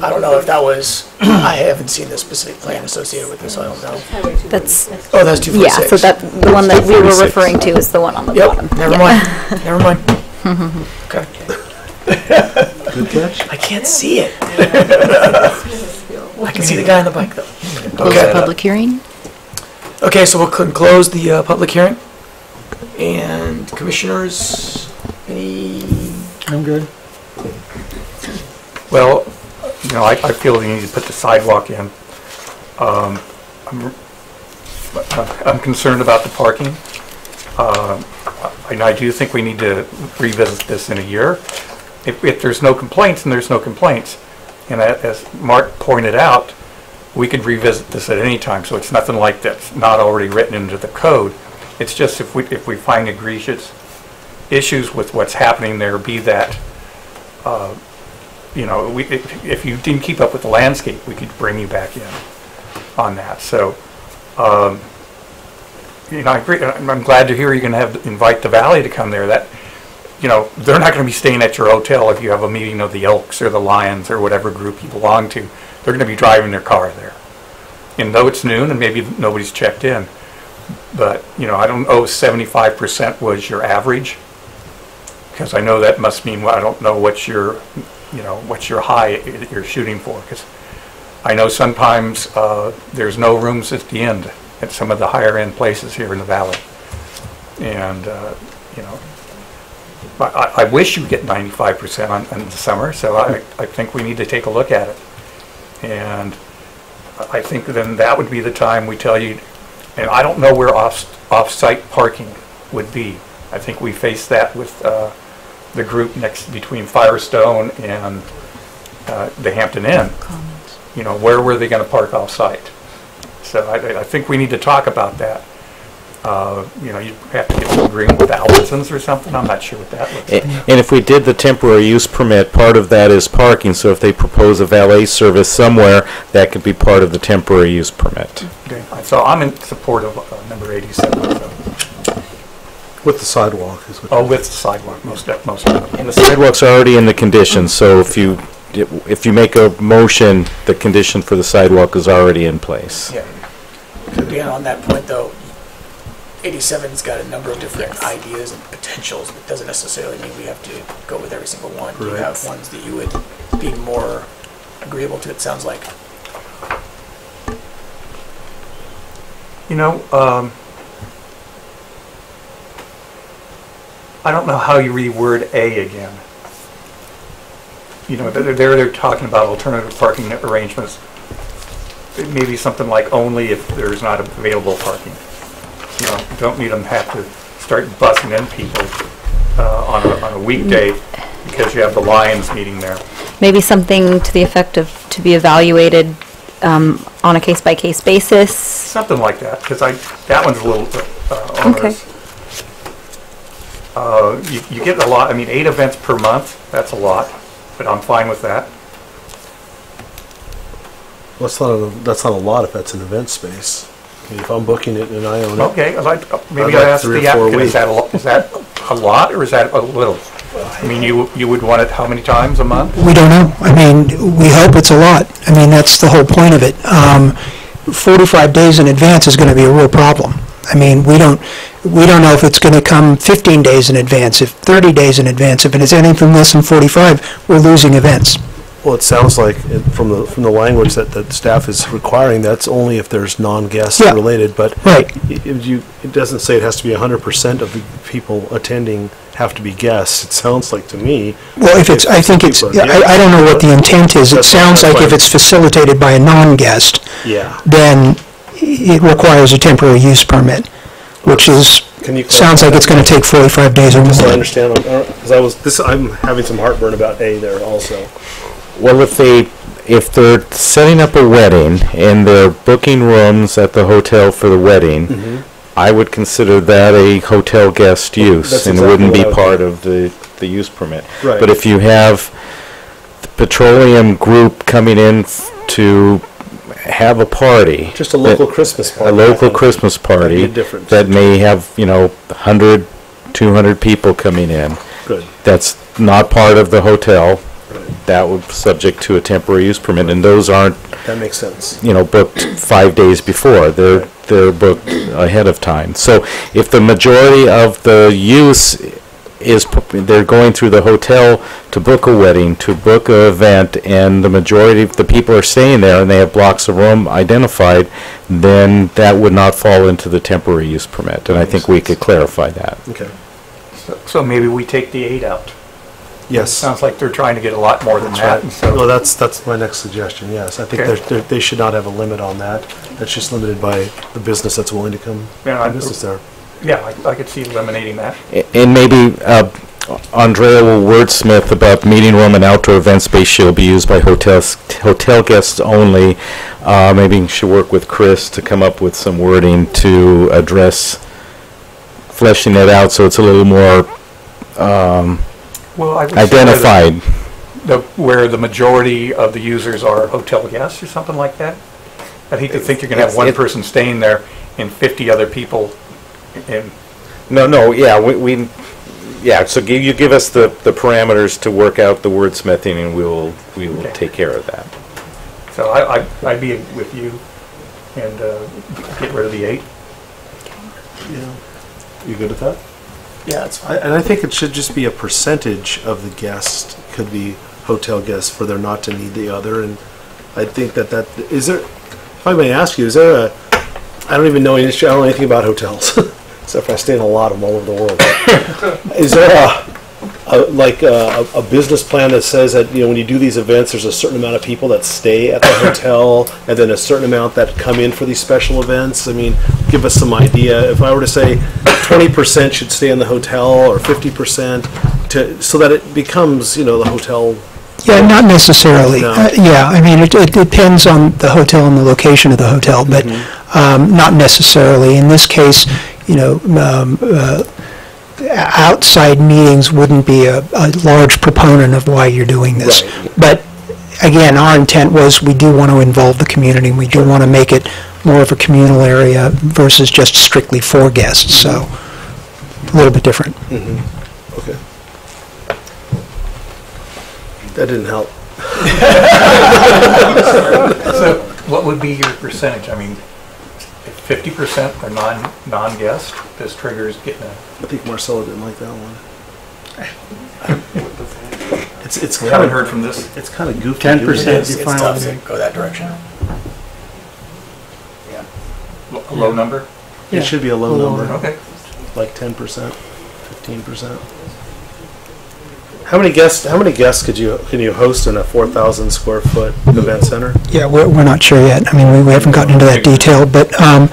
I don't know if that was, I haven't seen the specific plan associated with this, so I don't know. That's, oh, that's 246. yeah, so that, the one that we were referring to is the one on the bottom. Never mind. Never mind. Okay. Good catch. I can't see it. I can see the guy on the bike, though. Close the public hearing. Okay, so we'll close the public hearing. And commissioners, any? I'm good. Well, I feel we need to put the sidewalk in. I'm concerned about the parking. And I do think we need to revisit this in a year. If there's no complaints, then there's no complaints. And as Mark pointed out, we could revisit this at any time. So it's nothing like that's not already written into the code. It's just if we find egregious issues with what's happening there, be that if you didn't keep up with the landscape, we could bring you back in on that. So, I agree. I'm glad to hear you're going to invite the Valley to come there. That you know, they're not going to be staying at your hotel if you have a meeting of the Elks or the Lions or whatever group you belong to. They're going to be driving their car there. And though it's noon and maybe nobody's checked in, but, you know, I don't know if 75% was your average, because I know that must mean, well, I don't know what your, you know, what's your high that you're shooting for, because I know sometimes there's no rooms at the end at some of the higher end places here in the valley. And, you know, I wish you'd get 95% in the summer, so I think we need to take a look at it. And I think then that would be the time we tell you, and I don't know where off-site parking would be. I think we faced that with the group next between Firestone and the Hampton Inn. You know, where were they going to park off-site? So I think we need to talk about that. You know, you have to get some agreement with Albertsons or something. I'm not sure what that looks like. And if we did the temporary use permit, part of that is parking. So if they propose a valet service somewhere, that could be part of the temporary use permit. Okay. So I'm in support of number 87. So. With the sidewalk. Is what with the sidewalk, most of it. And the sidewalk's already in the condition, so if you make a motion, the condition for the sidewalk is already in place. Yeah. Being on that point, though, 87's got a number of different ideas and potentials, but doesn't necessarily mean we have to go with every single one. Do you have ones that you would be more agreeable to, it sounds like? You know, I don't know how you reword A again. You know, they're talking about alternative parking arrangements. Maybe something like only if there's not available parking. You know, don't need them to have to start busing in people on a weekday because you have the Lions meeting there. Maybe something to the effect of to be evaluated on a case-by-case basis. Something like that, because that one's a little onerous. Okay. You get a lot. I mean, 8 events per month. That's a lot, but I'm fine with that. Well, that's not a lot if that's an event space. I mean, if I'm booking it and I own it. Okay, maybe I ask the applicant, is that a lot or is that a little? I mean, you would want it how many times a month? We don't know. I mean, we hope it's a lot. I mean, that's the whole point of it. 45 days in advance is going to be a real problem. I mean, we don't know if it's going to come 15 days in advance, if 30 days in advance. If it is anything less than 45, we're losing events. Well, it sounds like from the language that staff is requiring, that's only if there's non-guest related, but it doesn't say it has to be 100% of the people attending have to be guests. It sounds like to me. Well, I don't know what the intent is. It sounds like if it's facilitated by a non-guest, then it requires a temporary use permit, which sounds like it's going to take 45 days or more. I understand, because I'm having some heartburn about A there also. Well, if they're setting up a wedding and they're booking rooms at the hotel for the wedding, I would consider that a hotel guest use, and it wouldn't be part of the use permit. Right. But if you have the petroleum group coming in to have a party, just a local Christmas party, that may have 100, 200 people coming in. Good. That's not part of the hotel. That would be subject to a temporary use permit, and those aren't. That makes sense. Booked 5 days before. They're booked ahead of time. So if the majority of the use is they're going through the hotel to book a wedding, to book an event, and the majority of the people are staying there, and they have blocks of room identified, then that would not fall into the temporary use permit, and I think we could clarify that. Okay. So maybe we take the 8 out. Yes. Sounds like they're trying to get a lot more than that. Right. So that's my next suggestion, yes. I think they should not have a limit on that. That's just limited by the business that's willing to come business there. Yeah, I could see eliminating that. And maybe Andrea will wordsmith about meeting room and outdoor event space shall be used by hotel guests only. Maybe you should work with Chris to come up with some wording to address fleshing it out so it's a little more Well, I would identified. Where the majority of the users are hotel guests or something like that. I'd hate to think you're going to have one person staying there and 50 other people. No, yeah, we yeah, so you give us the parameters to work out the wordsmithing, and we will take care of that. So I'd be with you and get rid of the 8. Yeah. You good with that? Yeah, that's fine. And I think it should just be a percentage of the guests could be hotel guests for there not to need the other. And I think that is there, if I may ask you, is there I don't even know I don't know anything about hotels, except for I stay in a lot of them all over the world. Is there a business plan that says that, when you do these events, there's a certain amount of people that stay at the hotel, and then a certain amount that come in for these special events? I mean, give us some idea. If I were to say 20% should stay in the hotel, or 50%, so that it becomes, the hotel. Yeah, not necessarily. No. Yeah, I mean, it depends on the hotel and the location of the hotel, but not necessarily. In this case, outside meetings wouldn't be a large proponent of why you're doing this. Right. But again, our intent was we do want to involve the community. We do want to make it more of a communal area versus just strictly for guests. So a little bit different. Okay. That didn't help. So what would be your percentage? I mean, 50% are non-guest, this triggers getting a... I think Marcella didn't like that one. It's We haven't heard from this. It's kind of goofy. 10%. It's tough to go that direction. Yeah. A low number? It should be a low number, Okay. like 10%, 15%. How many guests can you host in a 4,000 square foot event center? Yeah, we're not sure yet. I mean, we haven't gotten into that detail, but I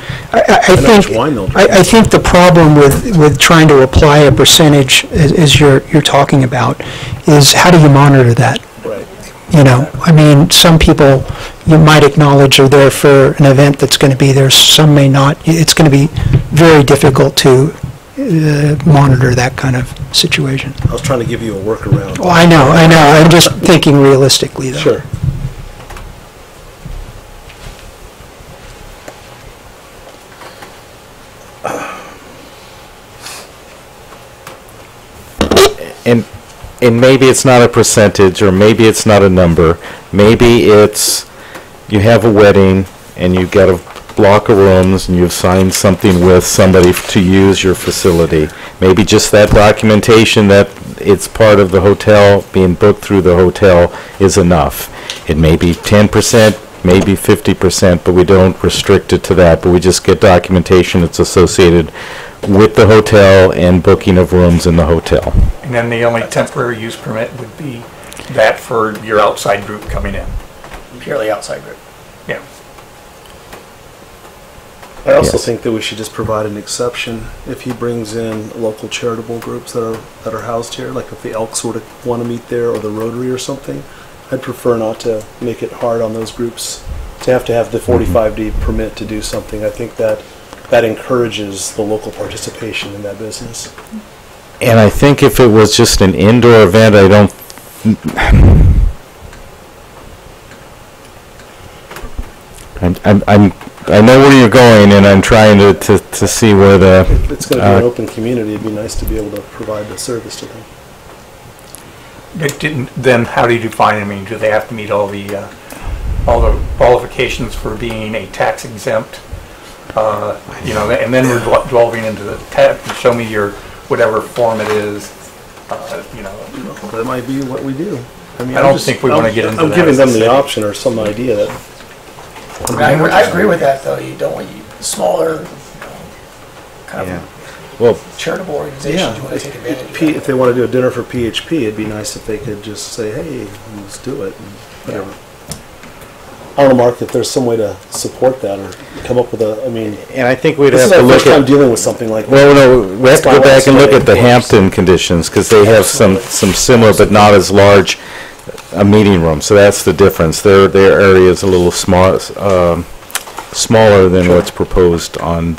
think the problem with trying to apply a percentage, as you're talking about, is how do you monitor that? Right. I mean, some people you might acknowledge are there for an event that's going to be there. Some may not. It's going to be very difficult to monitor that kind of situation. I was trying to give you a workaround. Oh, I know. I'm just thinking realistically, though. Sure. And maybe it's not a percentage, or maybe it's not a number. Maybe it's you have a wedding and you've got a block of rooms and you've signed something with somebody to use your facility. Maybe just that documentation that it's part of the hotel, being booked through the hotel, is enough. It may be 10%, maybe 50%, but we don't restrict it to that, but we just get documentation that's associated with the hotel and booking of rooms in the hotel. And then the only temporary use permit would be that for your outside group coming in. Purely outside group. Yeah. I also Yes. think that we should just provide an exception if he brings in local charitable groups that are housed here, like if the Elks were to want to meet there, or the Rotary or something. I'd prefer not to make it hard on those groups to have the 45D permit to do something. I think that encourages the local participation in that business. And I think if it was just an indoor event, I know where you're going, and I'm trying to see where the... If it's going to be an open community, it'd be nice to be able to provide the service to them. Then how do you define it? I mean, do they have to meet all the qualifications for being a tax exempt? And then we're delving into the tax. Show me your whatever form it is. That might be what we do. I mean, I don't think we want to get into that. I'm giving them the option or some idea that. I agree with that, though. You don't want smaller, kind of charitable organizations. You want to take advantage of that. If they want to do a dinner for PHP, it'd be nice if they could just say, "Hey, let's do it," and whatever. I don't know, Mark, if there's some way to support that or come up with a. I mean, and I think we'd this have is to our look first time at. dealing with something like. Well, no, we have to go back and look at the Of course. Hampton conditions, because they have some similar but not as large a meeting room. So that's the difference. Their area is a little smaller than what's proposed on.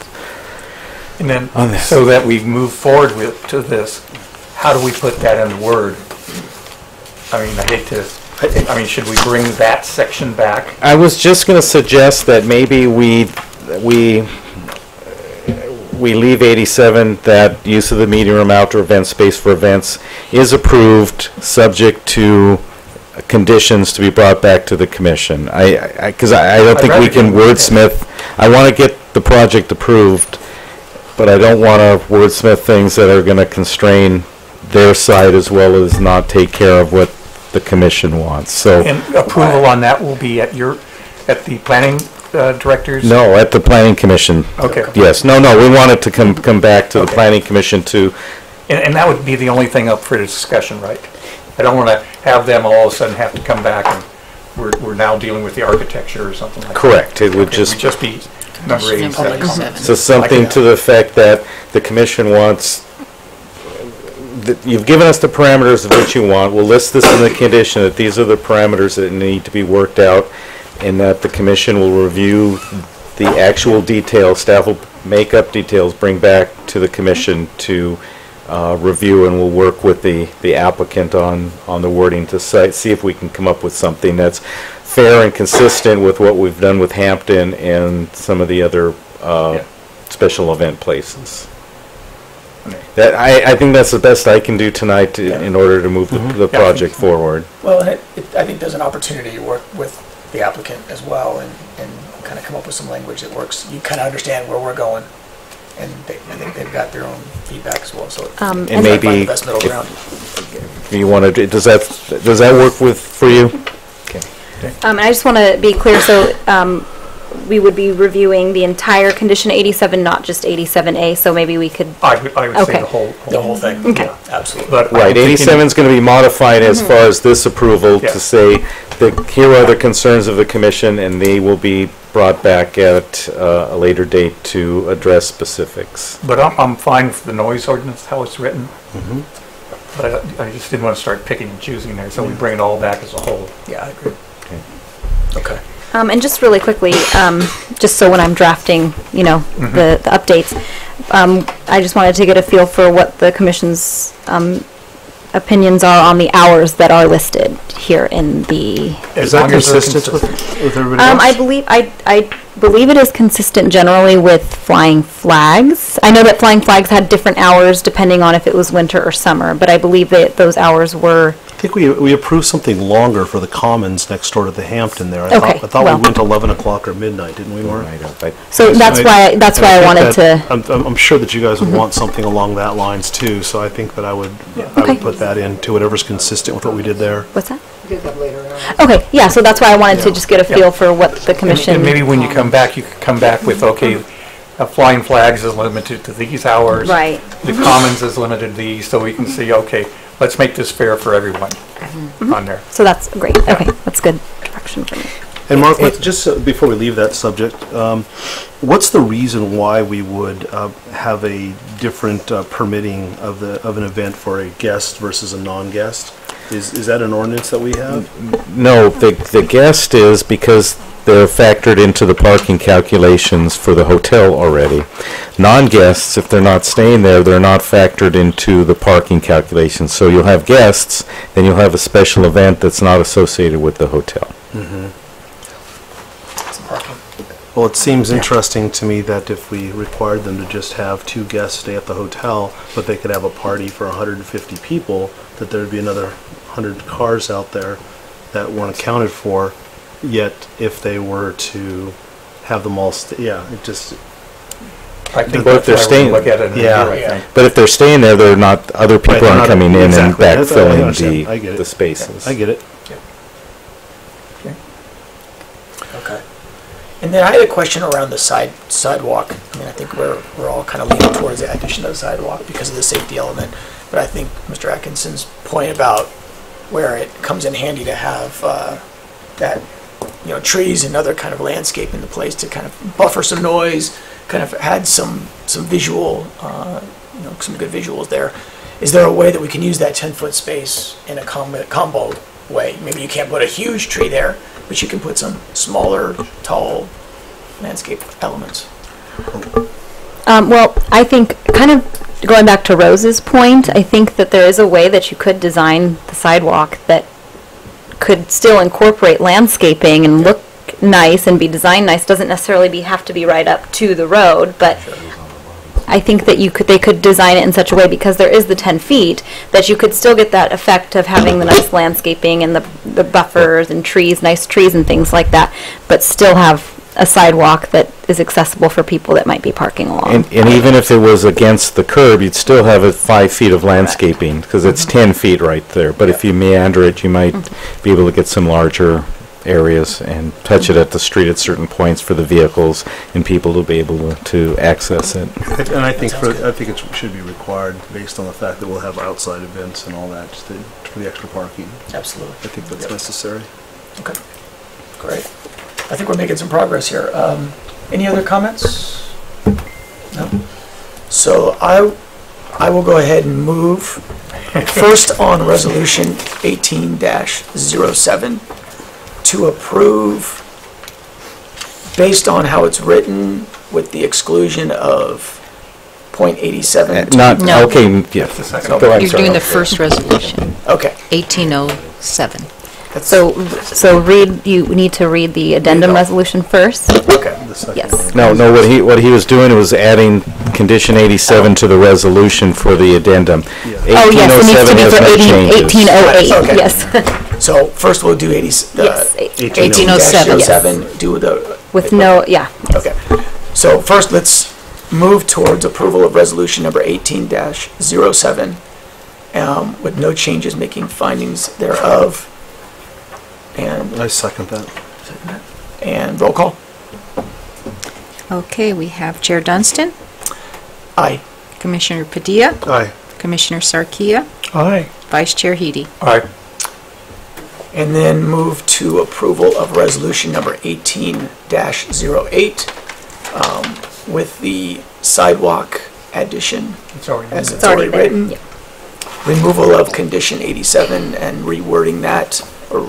And then, so that we move forward to this, how do we put that in the Word? I mean, should we bring that section back? I was just going to suggest that maybe we we leave 87, that use of the meeting room outdoor event space for events is approved, subject to conditions to be brought back to the commission. Because I don't think we can wordsmith, I want to get the project approved, but I don't want to wordsmith things that are going to constrain their side as well as not take care of what the commission wants, so. And approval on that will be at at the planning directors? No, at the planning commission. Okay. Yes, no, we want it to come back to the planning commission to. And that would be the only thing up for discussion, right? I don't want to have them all of a sudden have to come back and we're now dealing with the architecture or something like that. Correct, it would Just be number 87. So something to the effect that the commission wants, you've given us the parameters of what you want, we'll list this in the condition that these are the parameters that need to be worked out, and that the commission will review the actual details, staff will make up details, bring back to the commission to review, and we'll work with the applicant on the wording to see if we can come up with something that's fair and consistent with what we've done with Hampton and some of the other special event places. That I think that's the best I can do tonight in order to move the project forward. Well, I think there's an opportunity to work with the applicant as well and kind of come up with some language that works. You kind of understand where we're going, and I think they've got their own feedback as well. So and maybe find the best middle ground. If you want to, does that work for you? Okay. I just want to be clear, so we would be reviewing the entire condition 87, not just 87A, so maybe we could... I would say the whole thing. Okay. Yeah, absolutely. But right, 87 is going to be modified as far as this approval to say that here are the concerns of the commission, and they will be brought back at a later date to address specifics. But I'm fine with the noise ordinance, how it's written. But I just didn't want to start picking and choosing there, so we bring it all back as a whole. Yeah, I agree. Okay. And just really quickly, just so when I'm drafting, the updates, I just wanted to get a feel for what the commission's opinions are on the hours that are listed here in the... Is that consistent with everybody else? I believe it is consistent generally with flying flags. I know that flying flags had different hours depending on if it was winter or summer, but I believe that those hours were... I think we approved something longer for the Commons next door to the Hampton there. Okay, I thought we went to 11 o'clock or midnight, didn't we, Laura? So that's why I wanted to... I'm sure that you guys would want something along that lines too, so I think that I would put that into whatever's consistent with what we did there. What's that? Okay, yeah, so that's why I wanted to just get a feel for what the commission... And maybe when you come back, you could come back with, okay, flying flags is limited to these hours. Right. The Commons is limited to these, so we can see, okay, let's make this fair for everyone on there. So that's great. Okay, that's good direction for me. And Mark, just before we leave that subject, what's the reason why we would have a different permitting of an event for a guest versus a non-guest? Is that an ordinance that we have? No, the guest is because they're factored into the parking calculations for the hotel already. Non-guests, if they're not staying there, they're not factored into the parking calculations. So you'll have guests, then you'll have a special event that's not associated with the hotel. Well, it seems interesting to me that if we required them to just have 2 guests stay at the hotel, but they could have a party for 150 people, that there'd be another 100 cars out there that weren't accounted for. Yet, if they were to have them all, it just... I think But if they're staying, look at it and but if they're staying there, they're not. Other people aren't coming in and backfilling I get it. the spaces. I get it. Okay. And then I had a question around the sidewalk. I mean, I think we're all kind of leaning towards the addition of the sidewalk because of the safety element. But I think Mr. Atkinson's point about where it comes in handy to have that, trees and other kind of landscape in the place to kind of buffer some noise, kind of had some visual, some good visuals there. Is there a way that we can use that 10-foot space in a combo way? Maybe you can't put a huge tree there, but you can put some smaller, tall landscape elements. Well, I think kind of going back to Rose's point, I think that there is a way that you could design the sidewalk that could still incorporate landscaping and look nice and be designed nice. Doesn't necessarily have to be right up to the road, but I think that they could design it in such a way, because there is the 10 feet, that you could still get that effect of having the nice landscaping and the buffers and trees, nice trees and things like that, but still have a sidewalk that is accessible for people that might be parking along. And even if it was against the curb, you'd still have it 5 feet of landscaping, because it's 10 feet right there. But if you meander it, you might be able to get some larger areas and touch it at the street at certain points for the vehicles and people to be able to access it. And I think it should be required based on the fact that we'll have outside events and all that, just for the extra parking. Absolutely. I think that's necessary. Okay, great. I think we're making some progress here. Any other comments? No? So I will go ahead and move first on resolution 18-07 to approve based on how it's written with the exclusion of .87. No. Okay, yeah. No. Go ahead, You're sorry. doing the first resolution, Okay. 1807. So you need to read the addendum resolution first. Okay. Yes. No, what he was doing was adding condition 87 to the resolution for the addendum. Oh, yes, it needs to be for 1808, Okay. yes. So first we'll do 1807. Do the With no, yeah. Okay. So first let's move towards approval of resolution number 18-07 with no changes, making findings thereof. And I second that. And roll call. Okay, we have Chair Dunstan, Aye. Commissioner Padilla, Aye. Commissioner Sarkia, Aye. Vice Chair Heady. Aye. And then move to approval of resolution number 18-08 with the sidewalk addition as it's already written. Yeah. Removal of condition 87 and rewording that, or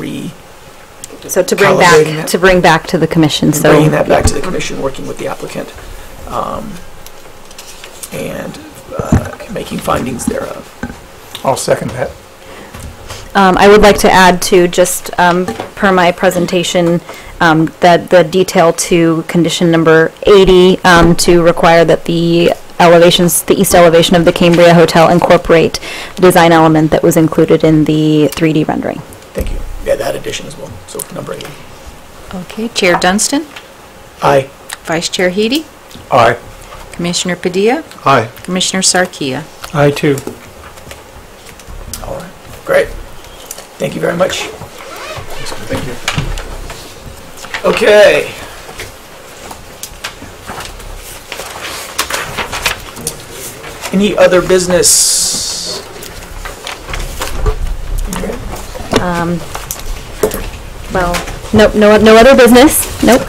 So to bring Calibrating back, it. to bring back to the commission, so. bringing that back to the commission, working with the applicant, and making findings thereof. I'll second that. I would like to add to, just per my presentation, that the detail to condition number 80, to require that the elevations, the east elevation of the Cambria Hotel incorporate the design element that was included in the 3D rendering. Thank you. Yeah, that addition as well. So number 80. Okay, Chair Dunstan, Aye. Vice Chair Heady, Aye. Commissioner Padilla, Aye. Commissioner Sarkia. I too. All right. Great. Thank you very much. Thank you. Okay. Any other business? Well, no other business, nope,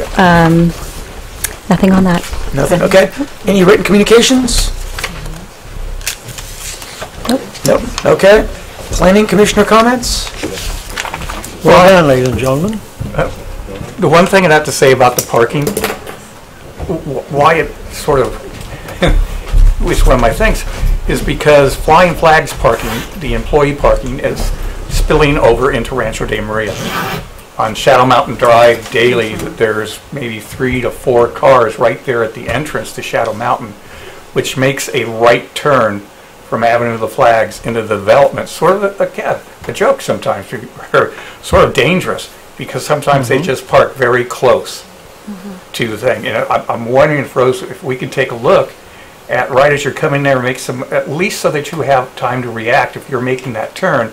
nothing on that. Nothing, okay. Any written communications? Nope. Nope, okay. Planning commissioner comments? Well done, ladies and gentlemen. The one thing I'd have to say about the parking, why it sort of, was one of my things, is because Flying Flags parking, the employee parking, is spilling over into Rancho de Maria. On Shadow Mountain Drive daily, there's maybe 3 to 4 cars right there at the entrance to Shadow Mountain, which makes a right turn from Avenue of the Flags into the development sort of a joke sometimes, or sort of dangerous, because sometimes they just park very close to the thing. You know, I'm wondering if we can take a look at, right as you're coming there, make some, at least so that you have time to react if you're making that turn.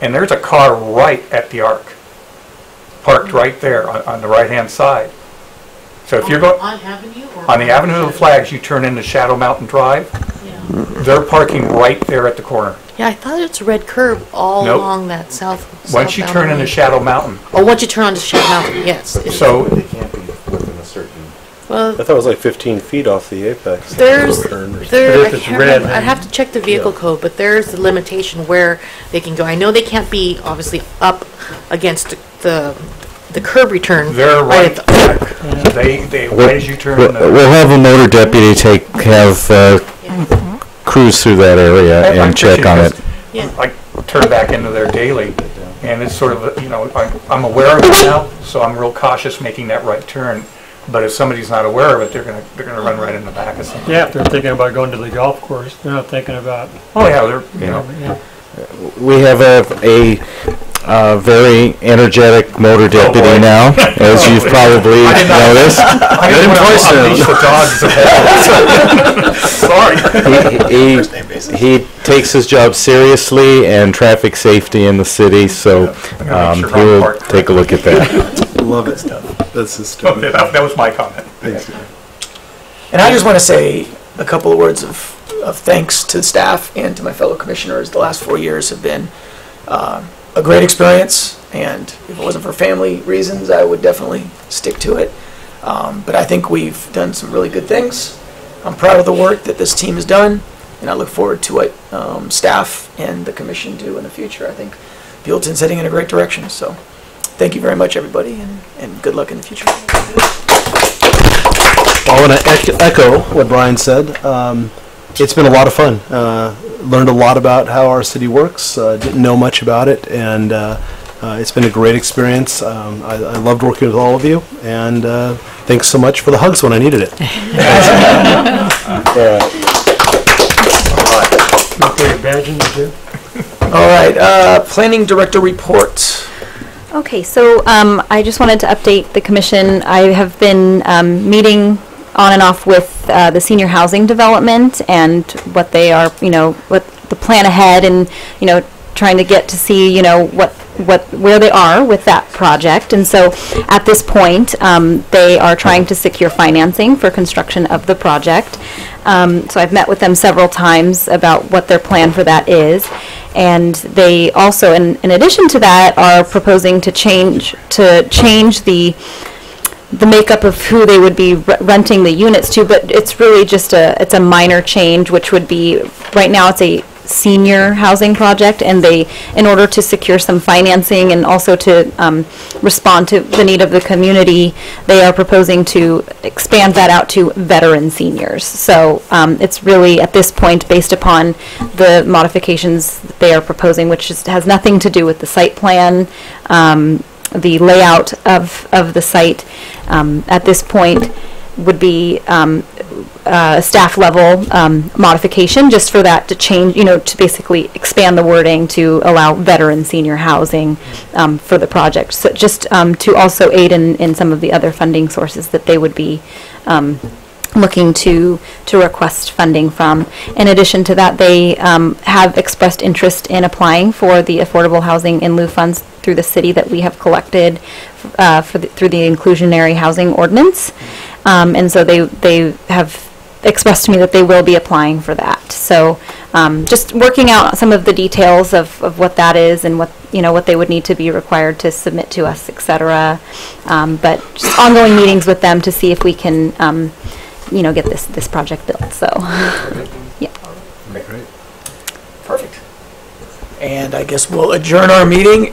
And there's a car right at the arc, parked right there on the right-hand side. So if you're going On Avenue or? on the Avenue of the Flags, you turn into Shadow Mountain Drive. They're parking right there at the corner. Yeah, I thought it's a red curb all Nope. along that south. Once you turn into Shadow Mountain. Oh, once you turn onto Shadow Mountain, yes. So They can't be within a certain. Well, I thought it was like 15 feet off the apex. there's, Turn or there, I if it's can't red, remember, I'd have to check the vehicle code, but there's a limitation where they can go. I know they can't be obviously up against the curb return. they're right at the arc. they right as you turn in the... We'll have a motor deputy cruise through that area and check on it. Yeah. I turn back into there daily, and it's sort of, you know, I'm aware of it now, so I'm real cautious making that right turn. But if somebody's not aware of it, they're gonna run right in the back of something. Yeah, if they're thinking about going to the golf course, they're not thinking about, Oh, yeah, they're, you know. yeah. We have a very energetic motor deputy now, as you've probably noticed. I didn't want to unleash the dogs of hell. Sorry. He takes his job seriously and traffic safety in the city, so he'll take a look at that. Love it. That's his story. Okay, that was my comment. Thanks. And I just want to say a couple of words of thanks to the staff and to my fellow commissioners. The last 4 years have been a great experience, and if it wasn't for family reasons, I would definitely stick to it. But I think we've done some really good things. I'm proud of the work that this team has done, and I look forward to what staff and the commission do in the future. I think Buellton's heading in a great direction, so thank you very much, everybody, and good luck in the future. I want to echo what Brian said. It's been a lot of fun. Learned a lot about how our city works. Didn't know much about it, and it's been a great experience. I loved working with all of you, and thanks so much for the hugs when I needed it. All right, planning director report. Okay, so I just wanted to update the commission. I have been meeting on and off with the senior housing development and what they are, what the plan ahead, and trying to get to see, where they are with that project. And so at this point, they are trying to secure financing for construction of the project. So I've met with them several times about what their plan for that is. And they also, in addition to that, are proposing to change the makeup of who they would be renting the units to, but it's really just it's a minor change, which would be, right now it's a senior housing project, and in order to secure some financing and also to respond to the need of the community, they are proposing to expand that out to veteran seniors. So it's really, at this point, based upon the modifications that they are proposing, which has nothing to do with the site plan, the layout of the site, at this point would be staff level modification, just for that to change, to basically expand the wording to allow veteran senior housing for the project. So just to also aid in some of the other funding sources that they would be looking to request funding from. In addition to that, they have expressed interest in applying for the affordable housing in lieu funds through the city that we have collected through the inclusionary housing ordinance. And so they have expressed to me that they will be applying for that. So just working out some of the details of what that is and what they would need to be required to submit to us, etc. But just ongoing meetings with them to see if we can get this project built. So yeah. Great. Perfect. And I guess we'll adjourn our meeting.